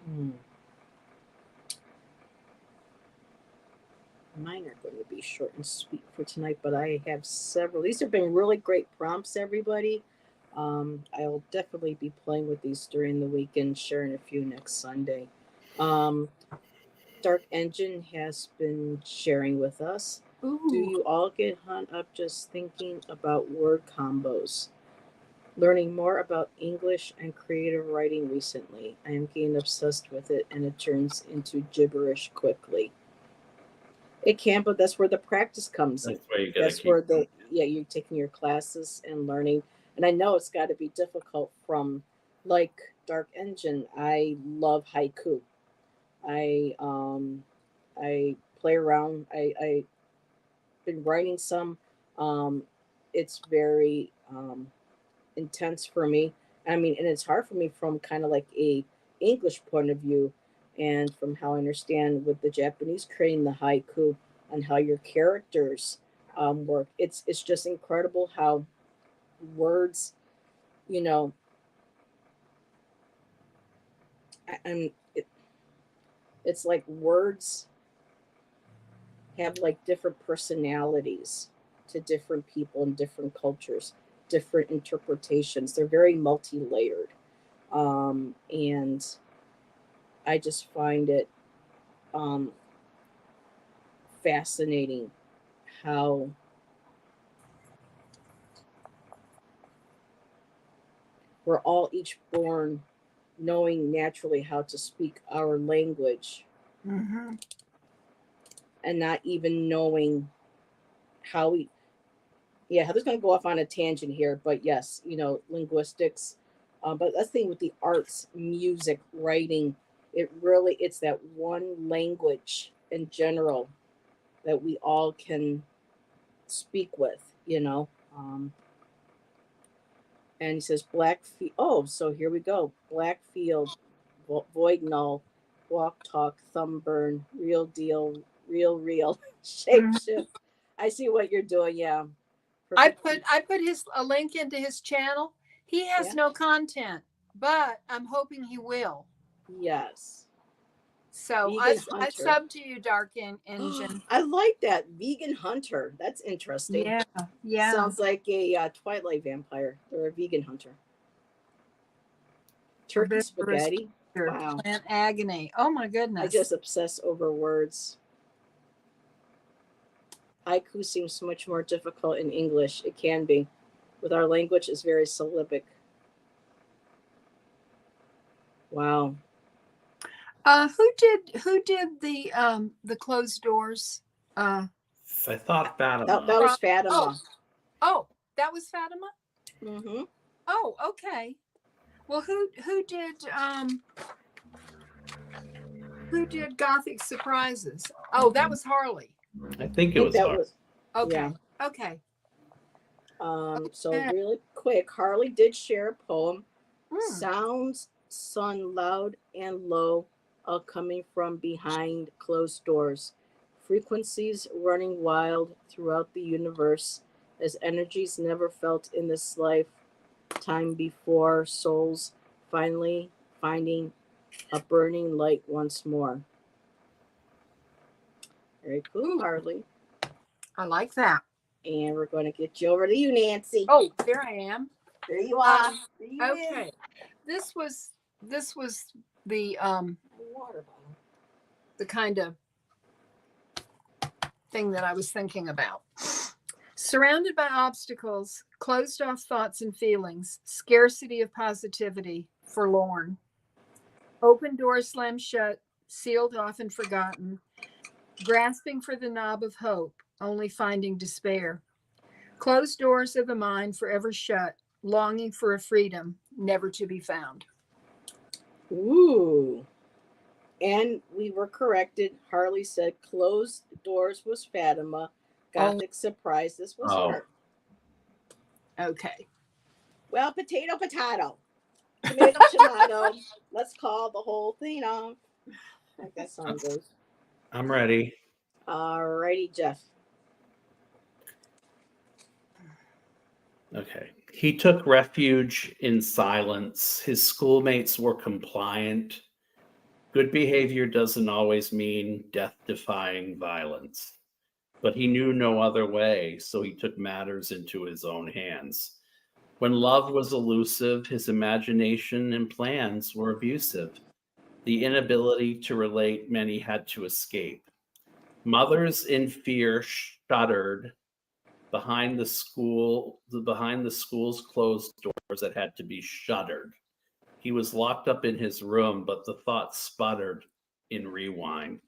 Hmm. Mine are going to be short and sweet for tonight, but I have several. These have been really great prompts, everybody. I will definitely be playing with these during the weekend, sharing a few next Sunday. Um, Dark Engine has been sharing with us. Do Ooh. you all get hung up just thinking about word combos? Learning more about English and creative writing recently. I am getting obsessed with it and it turns into gibberish quickly. It can, but that's where the practice comes in. That's why you got to That's keep. where you're taking your classes and learning. And I know it's got to be difficult from like Dark Engine. I love haiku. I play around. I been writing some. Um, it's very intense for me. I mean, and it's hard for me from kind of like a English point of view, and from how I understand with the Japanese creating the haiku and how your characters work. It's just incredible how words, you know, and it's like words have like different personalities to different people in different cultures, different interpretations. They're very multi-layered, and I just find it um, fascinating how we're all each born knowing naturally how to speak our language Mm-hmm. and not even knowing how we. Yeah, Heather's going to go off on a tangent here, but yes, linguistics. But that's the thing with the arts, music, writing. It's that one language in general that we all can speak with. And he says Blackfield. Oh, so here we go. Blackfield, Void Null, Walk Talk, Thumbburn, Real Deal, Real, Shapeshift. I see what you're doing. Yeah. I Perfect. put a link into his channel. He has Yeah. no content, but I'm hoping he will. Yes. So Vegan I Hunter. sub to you, Dark Engine. I like that. Vegan Hunter. That's interesting. Yeah. Sounds like a Twilight vampire or a vegan hunter. Turkey Herbivorous spaghetti. creature, Wow. Plant agony. Oh my goodness. I just obsess over words. Haiku seems so much more difficult in English. It can be. With our language, it's very syllabic. Wow. Who did the closed doors? I thought That Fatima. was Fatima. Oh, that was Fatima? Mm-hmm. Oh, okay. Well, who did Gothic Surprises? Oh, that was Harley. I think I it think was that hard. was. Okay. Yeah. Okay. So Okay. really quick, Harley did share a poem. Hmm. Sounds son loud and low, all coming from behind closed doors. Frequencies running wild throughout the universe as energies never felt in this lifetime before, souls finally finding a burning light once more. Very cool, Harley. I like that. And we're going to get you over to you, Nancy. Oh, there I am. There you are. There you Okay. This was the Water bottle. the kind of thing that I was thinking about. Surrounded by obstacles, closed off thoughts and feelings, scarcity of positivity, forlorn. Open doors slammed shut, sealed off and forgotten, grasping for the knob of hope, only finding despair. Closed doors of the mind forever shut, longing for a freedom never to be found. Ooh. And we were corrected. Harley said closed doors was Fatima. Gothic surprises was her. Okay. Well, potato. Tomato, tomato. Let's call the whole thing off. Like that song goes. I'm ready. Alrighty, Jeff. Okay. He took refuge in silence. His schoolmates were compliant. Good behavior doesn't always mean death-defying violence. But he knew no other way, so he took matters into his own hands. When love was elusive, his imagination and plans were abusive. The inability to relate meant he had to escape. Mothers in fear shuddered behind the school's closed doors that had to be shuttered. He was locked up in his room, but the thoughts sputtered in rewind.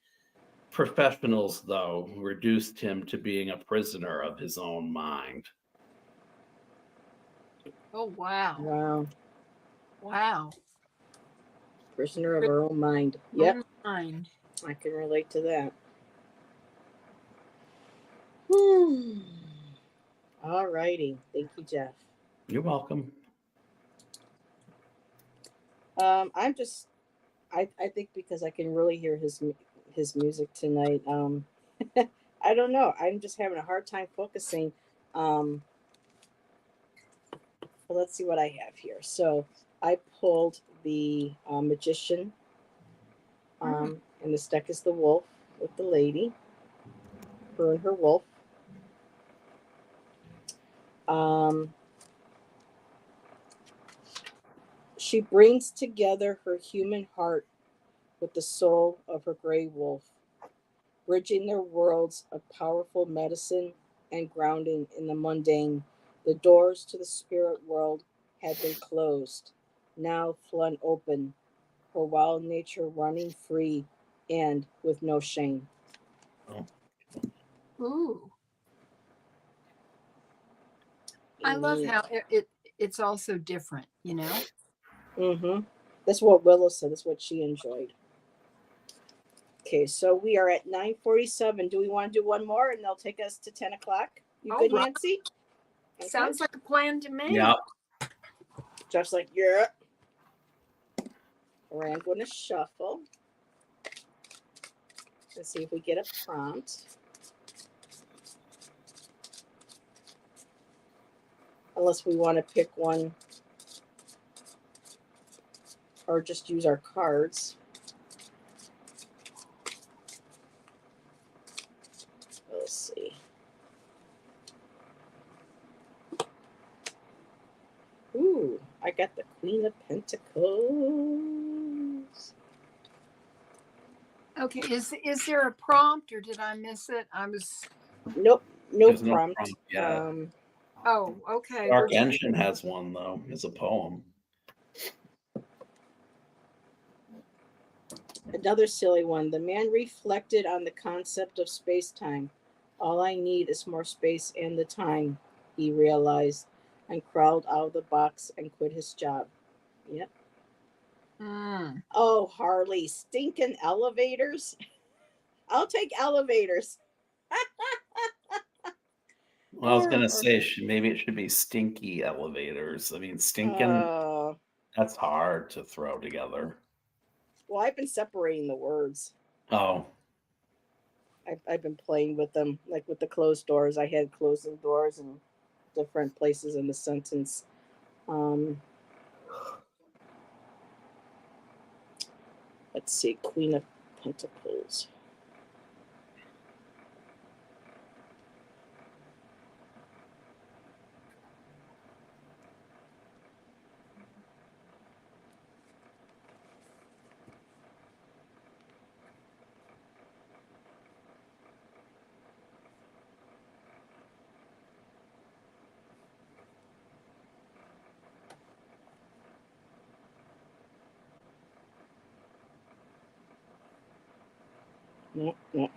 Professionals, though, reduced him to being a prisoner of his own mind. Oh, wow. Wow. Wow. Prisoner of our own mind. Yep. Own mind. I can relate to that. All righty. Thank you, Jeff. You're welcome. I think because I can really hear his music tonight. I don't know. I'm just having a hard time focusing. But let's see what I have here. So I pulled the magician, and this deck is the wolf with the lady, her and her wolf. She brings together her human heart with the soul of her gray wolf, bridging their worlds of powerful medicine and grounding in the mundane. The doors to the spirit world had been closed, now flung open, her wild nature running free and with no shame. Ooh. I love how it's also different, you know? Mm-hmm. That's what Willow said. That's what she enjoyed. Okay, so we are at 9:47. Do we want to do one more and they'll take us to 10 o'clock? You good, right. Nancy? Okay. Sounds like a plan to me. Yeah. Just like, yeah. Or I'm going to shuffle. Let's see if we get a prompt. Unless we want to pick one or just use our cards. Let's see. Ooh, I got the Queen of Pentacles. Okay, is there a prompt or did I miss it? Nope, no There's no prompt. prompt yet. Oh, okay. Dark Engine has one, though, as a poem. Another silly one. The man reflected on the concept of space-time. All I need is more space and the time, he realized, and crawled out of the box and quit his job. Yep. Oh, Harley, stinking elevators. I'll take elevators. Well, I was going to say, maybe it should be stinky elevators. I mean, stinking, that's hard to throw together. Well, I've been separating the words. Oh. I've been playing with them, like with the closed doors. I had closing doors in different places in the sentence. Let's see, Queen of Pentacles. No.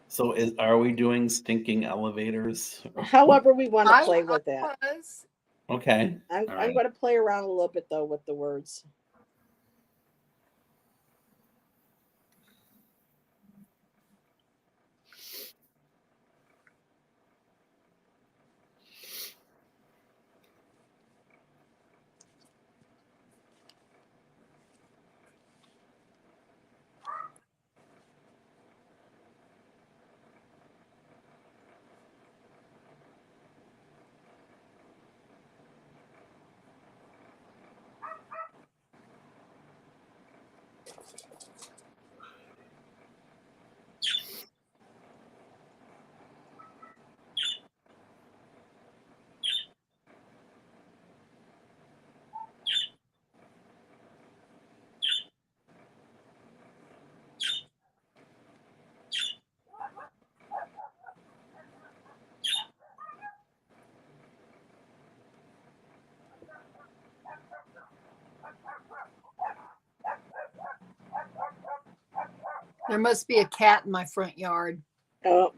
So are we doing stinking elevators? However we want to play with that. Okay. I'm going to play around a little bit, though, with the words. There must be a cat in my front yard. Oh.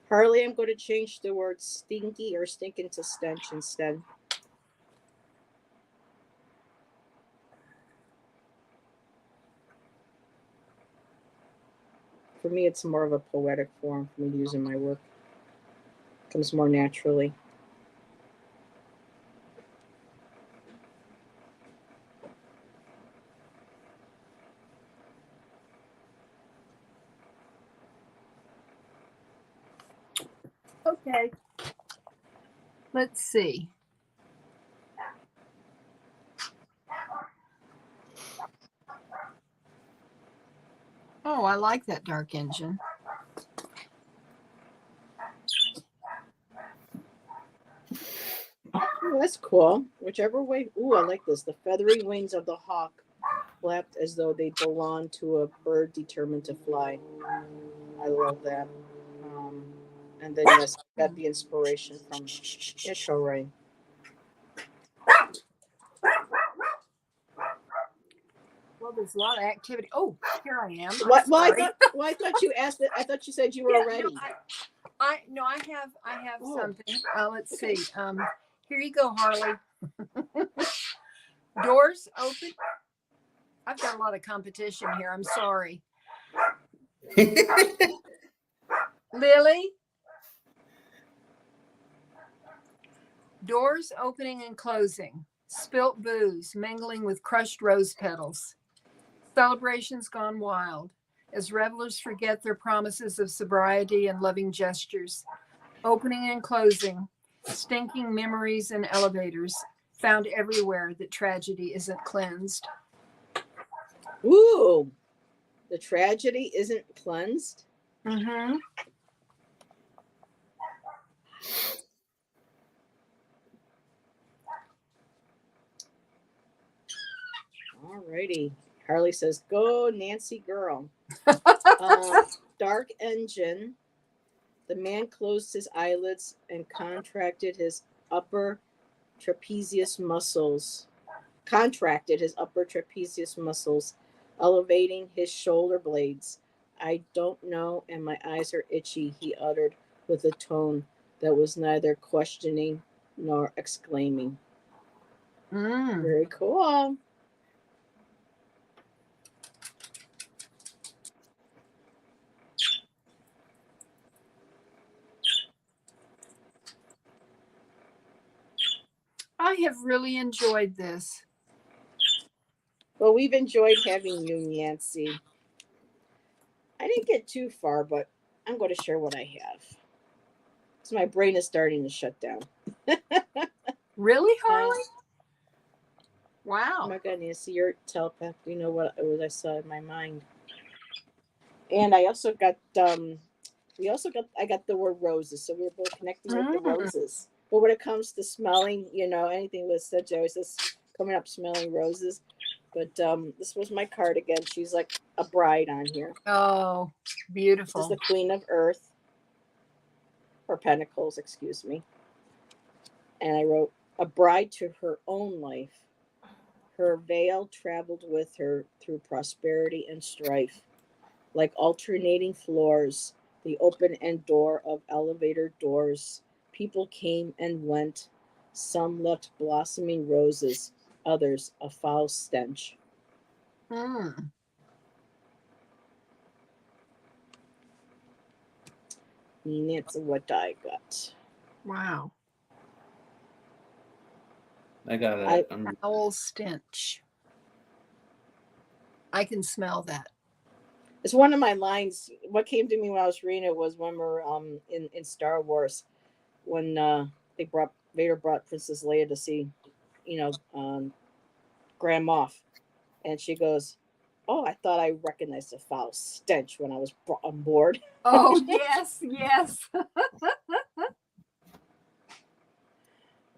Harley, I'm going to change the word stinky or stinking to stench instead. For me, it's more of a poetic form for me to use in my work. It comes more naturally. Okay. Let's see. Oh, I like that dark engine. Oh, that's cool. Whichever way. Ooh, I like this. The feathery wings of the hawk flapped as though they belonged to a bird determined to fly. I love that. Um, and then, yes, I got the inspiration from Ishoray. Well, there's a lot of activity. Oh, here I am. What? I'm Well, sorry. I thought you asked it. I thought you said you were Yeah, ready. no, I have Oh, something. Let's okay. see. Here you go, Harley. Doors open. I've got a lot of competition here. I'm sorry. Lily. Doors opening and closing. Spilt booze mingling with crushed rose petals. Celebrations gone wild as revelers forget their promises of sobriety and loving gestures. Opening and closing. Stinking memories in elevators. Found everywhere that tragedy isn't cleansed. Ooh, the tragedy isn't cleansed. Mm-hmm. Alrighty. Harley says, "Go, Nancy girl." Dark engine. The man closed his eyelids and contracted his upper trapezius muscles. Elevating his shoulder blades. "I don't know, and my eyes are itchy," he uttered with a tone that was neither questioning nor exclaiming. Mm. Very cool. I have really enjoyed this. Well, we've enjoyed having you, Nancy. I didn't get too far, but I'm going to share what I have. So my brain is starting to shut down. Really, Harley? Oh Wow. my God, Nancy, you're a telepath. You know what I saw in my mind. And I also got I got the word roses, so we were both connecting with the roses. But when it comes to smelling, anything with such, I always just coming up smelling roses. But this was my card again. She's like a bride on here. Oh, This is beautiful. the Queen of Earth, or Pentacles, excuse me. And I wrote, a bride to her own life. Her veil traveled with her through prosperity and strife. Like alternating floors, the open end door of elevator doors. People came and went. Some left blossoming roses, others a foul stench. Mm. And that's what I got. Wow. I got I- it. Foul stench. I can smell that. It's one of my lines. What came to me when I was reading it was when we're in Star Wars, when Vader brought Princess Leia to see, Grand Moff, and she goes, "Oh, I thought I recognized a foul stench when I was brought on board." Oh, yes, yes.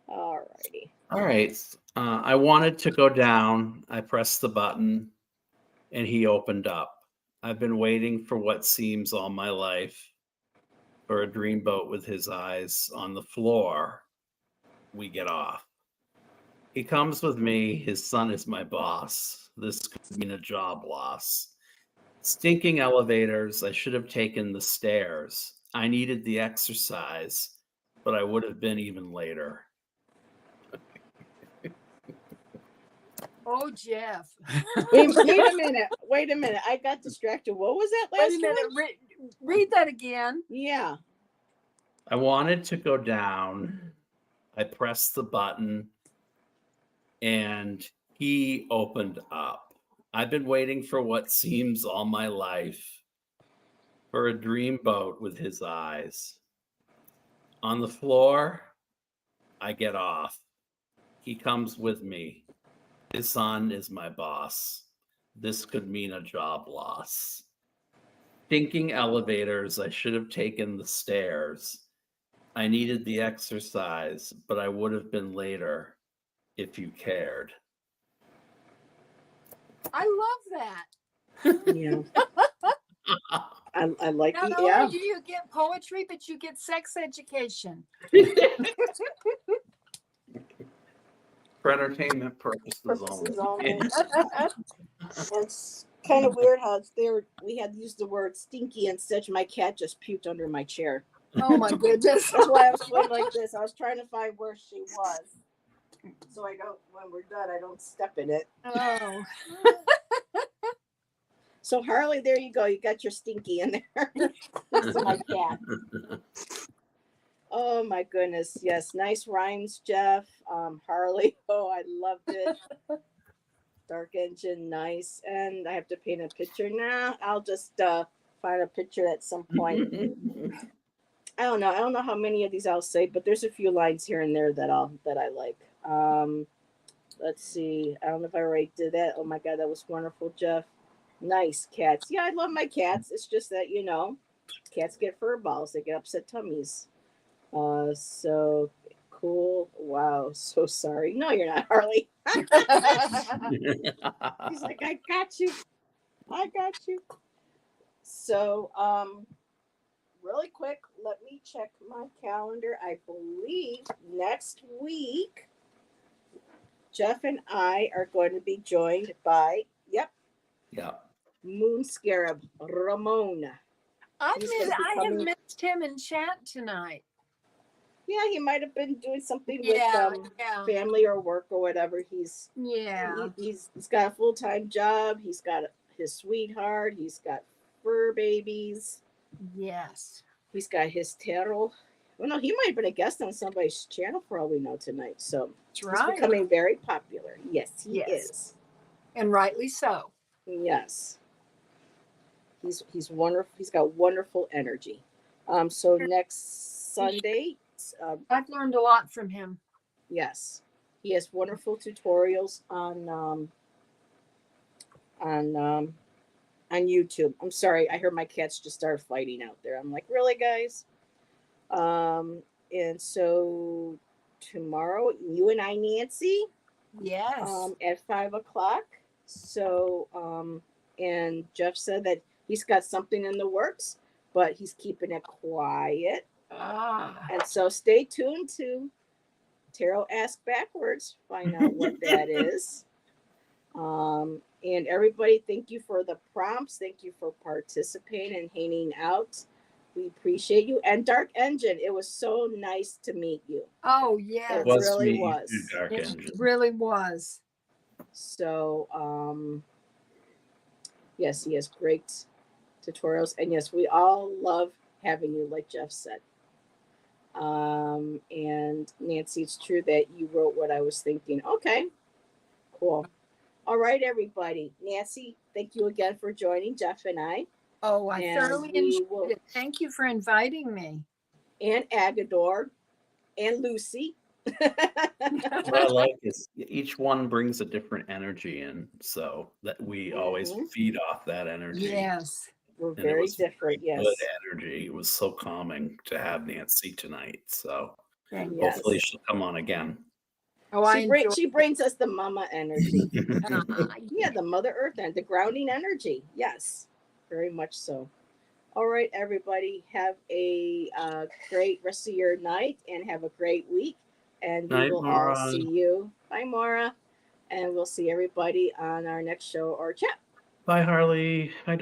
Alrighty. All right. I wanted to go down. I pressed the button and he opened up. I've been waiting for what seems all my life for a dreamboat with his eyes on the floor. We get off. He comes with me. His son is my boss. This could mean a job loss. Stinking elevators. I should have taken the stairs. I needed the exercise, but I would have been even later. Oh, Jeff. Wait a minute. I got distracted. What was that last Wait a minute. one? Read that again. Yeah. I wanted to go down. I pressed the button and he opened up. I've been waiting for what seems all my life for a dreamboat with his eyes. On the floor, I get off. He comes with me. His son is my boss. This could mean a job loss. Stinking elevators. I should have taken the stairs. I needed the exercise, but I would have been later if you cared. I love that. Yeah. I like Not it. only Yeah. do you get poetry, but you get sex education. For entertainment purposes Purposes only. only. It's kind of weird how it's there. We had used the word stinky and such. My cat just puked under my chair. Oh my goodness. That's why I was going like this. I was trying to find where she was, so I don't. When we're done, I don't step in it. Oh. So Harley, there you go. You got your stinky in there. This is my cat. Oh my goodness. Yes, nice rhymes, Jeff. Harley. Oh, I loved it. Dark Engine, nice. And I have to paint a picture now. I'll just find a picture at some point. I don't know. I don't know how many of these I'll say, but there's a few lines here and there that I like. Let's see. I don't know if I already did that. Oh my god, that was wonderful, Jeff. Nice cats. Yeah, I love my cats. It's just that cats get fur balls. They get upset tummies. So cool. Wow. So sorry. No, you're not, Harley. He's like, I got you. I got you. So, really quick, let me check my calendar. I believe next week, Jeff and I are going to be joined by, Yeah. Moon Scarab, Ramon. I He's gonna be have coming- missed him in chat tonight. Yeah, he might have been doing something Yeah, with yeah. family or work or whatever. He's Yeah. he's got a full-time job. He's got his sweetheart. He's got fur babies. Yes. He's got his tarot. Well, no, he might have been a guest on somebody's channel for all we know tonight. So That's he's right. becoming very popular. Yes, he Yes. is. And rightly so. Yes. He's wonderful. He's got wonderful energy. So next Sunday, I've learned a lot from him. yes, he has wonderful tutorials on YouTube. I'm sorry, I heard my cats just started fighting out there. I'm like, really, guys? and so tomorrow, you and I, Nancy, Yes. at 5 o'clock. So, and Jeff said that he's got something in the works, but he's keeping it quiet. Ah. And so stay tuned to Tarot Ask Backwards, find out what that is. And everybody, thank you for the prompts. Thank you for participating and hanging out. We appreciate you. And Dark Engine, it was so nice to meet you. Oh, It yes. really me, was. Dark It Engine. really was. So, yes, he has great tutorials. And yes, we all love having you, like Jeff said. And Nancy, it's true that you wrote what I was thinking. Okay, cool. All right, everybody. Nancy, thank you again for joining Jeff and I. Oh, I And thoroughly we enjoyed will- it. Thank you for inviting me. And Agador and Lucy. What I like is each one brings a different energy in, so that we always Mhm. feed off that energy. Yes. We're And it very was different, yes. good energy. It was so calming to have Nancy tonight. So Thank Yes. hopefully she'll come on again. Oh, I enjoyed She brings us the mama energy. Ah, Yeah, the Mother Earth and the grounding energy. Yes, very much so. All right, everybody, have a great rest of your night and have a great week. And we Night, will Maura. all see you. Bye, Maura. And we'll see everybody on our next show or chat. Bye, Harley. Bye, Dark.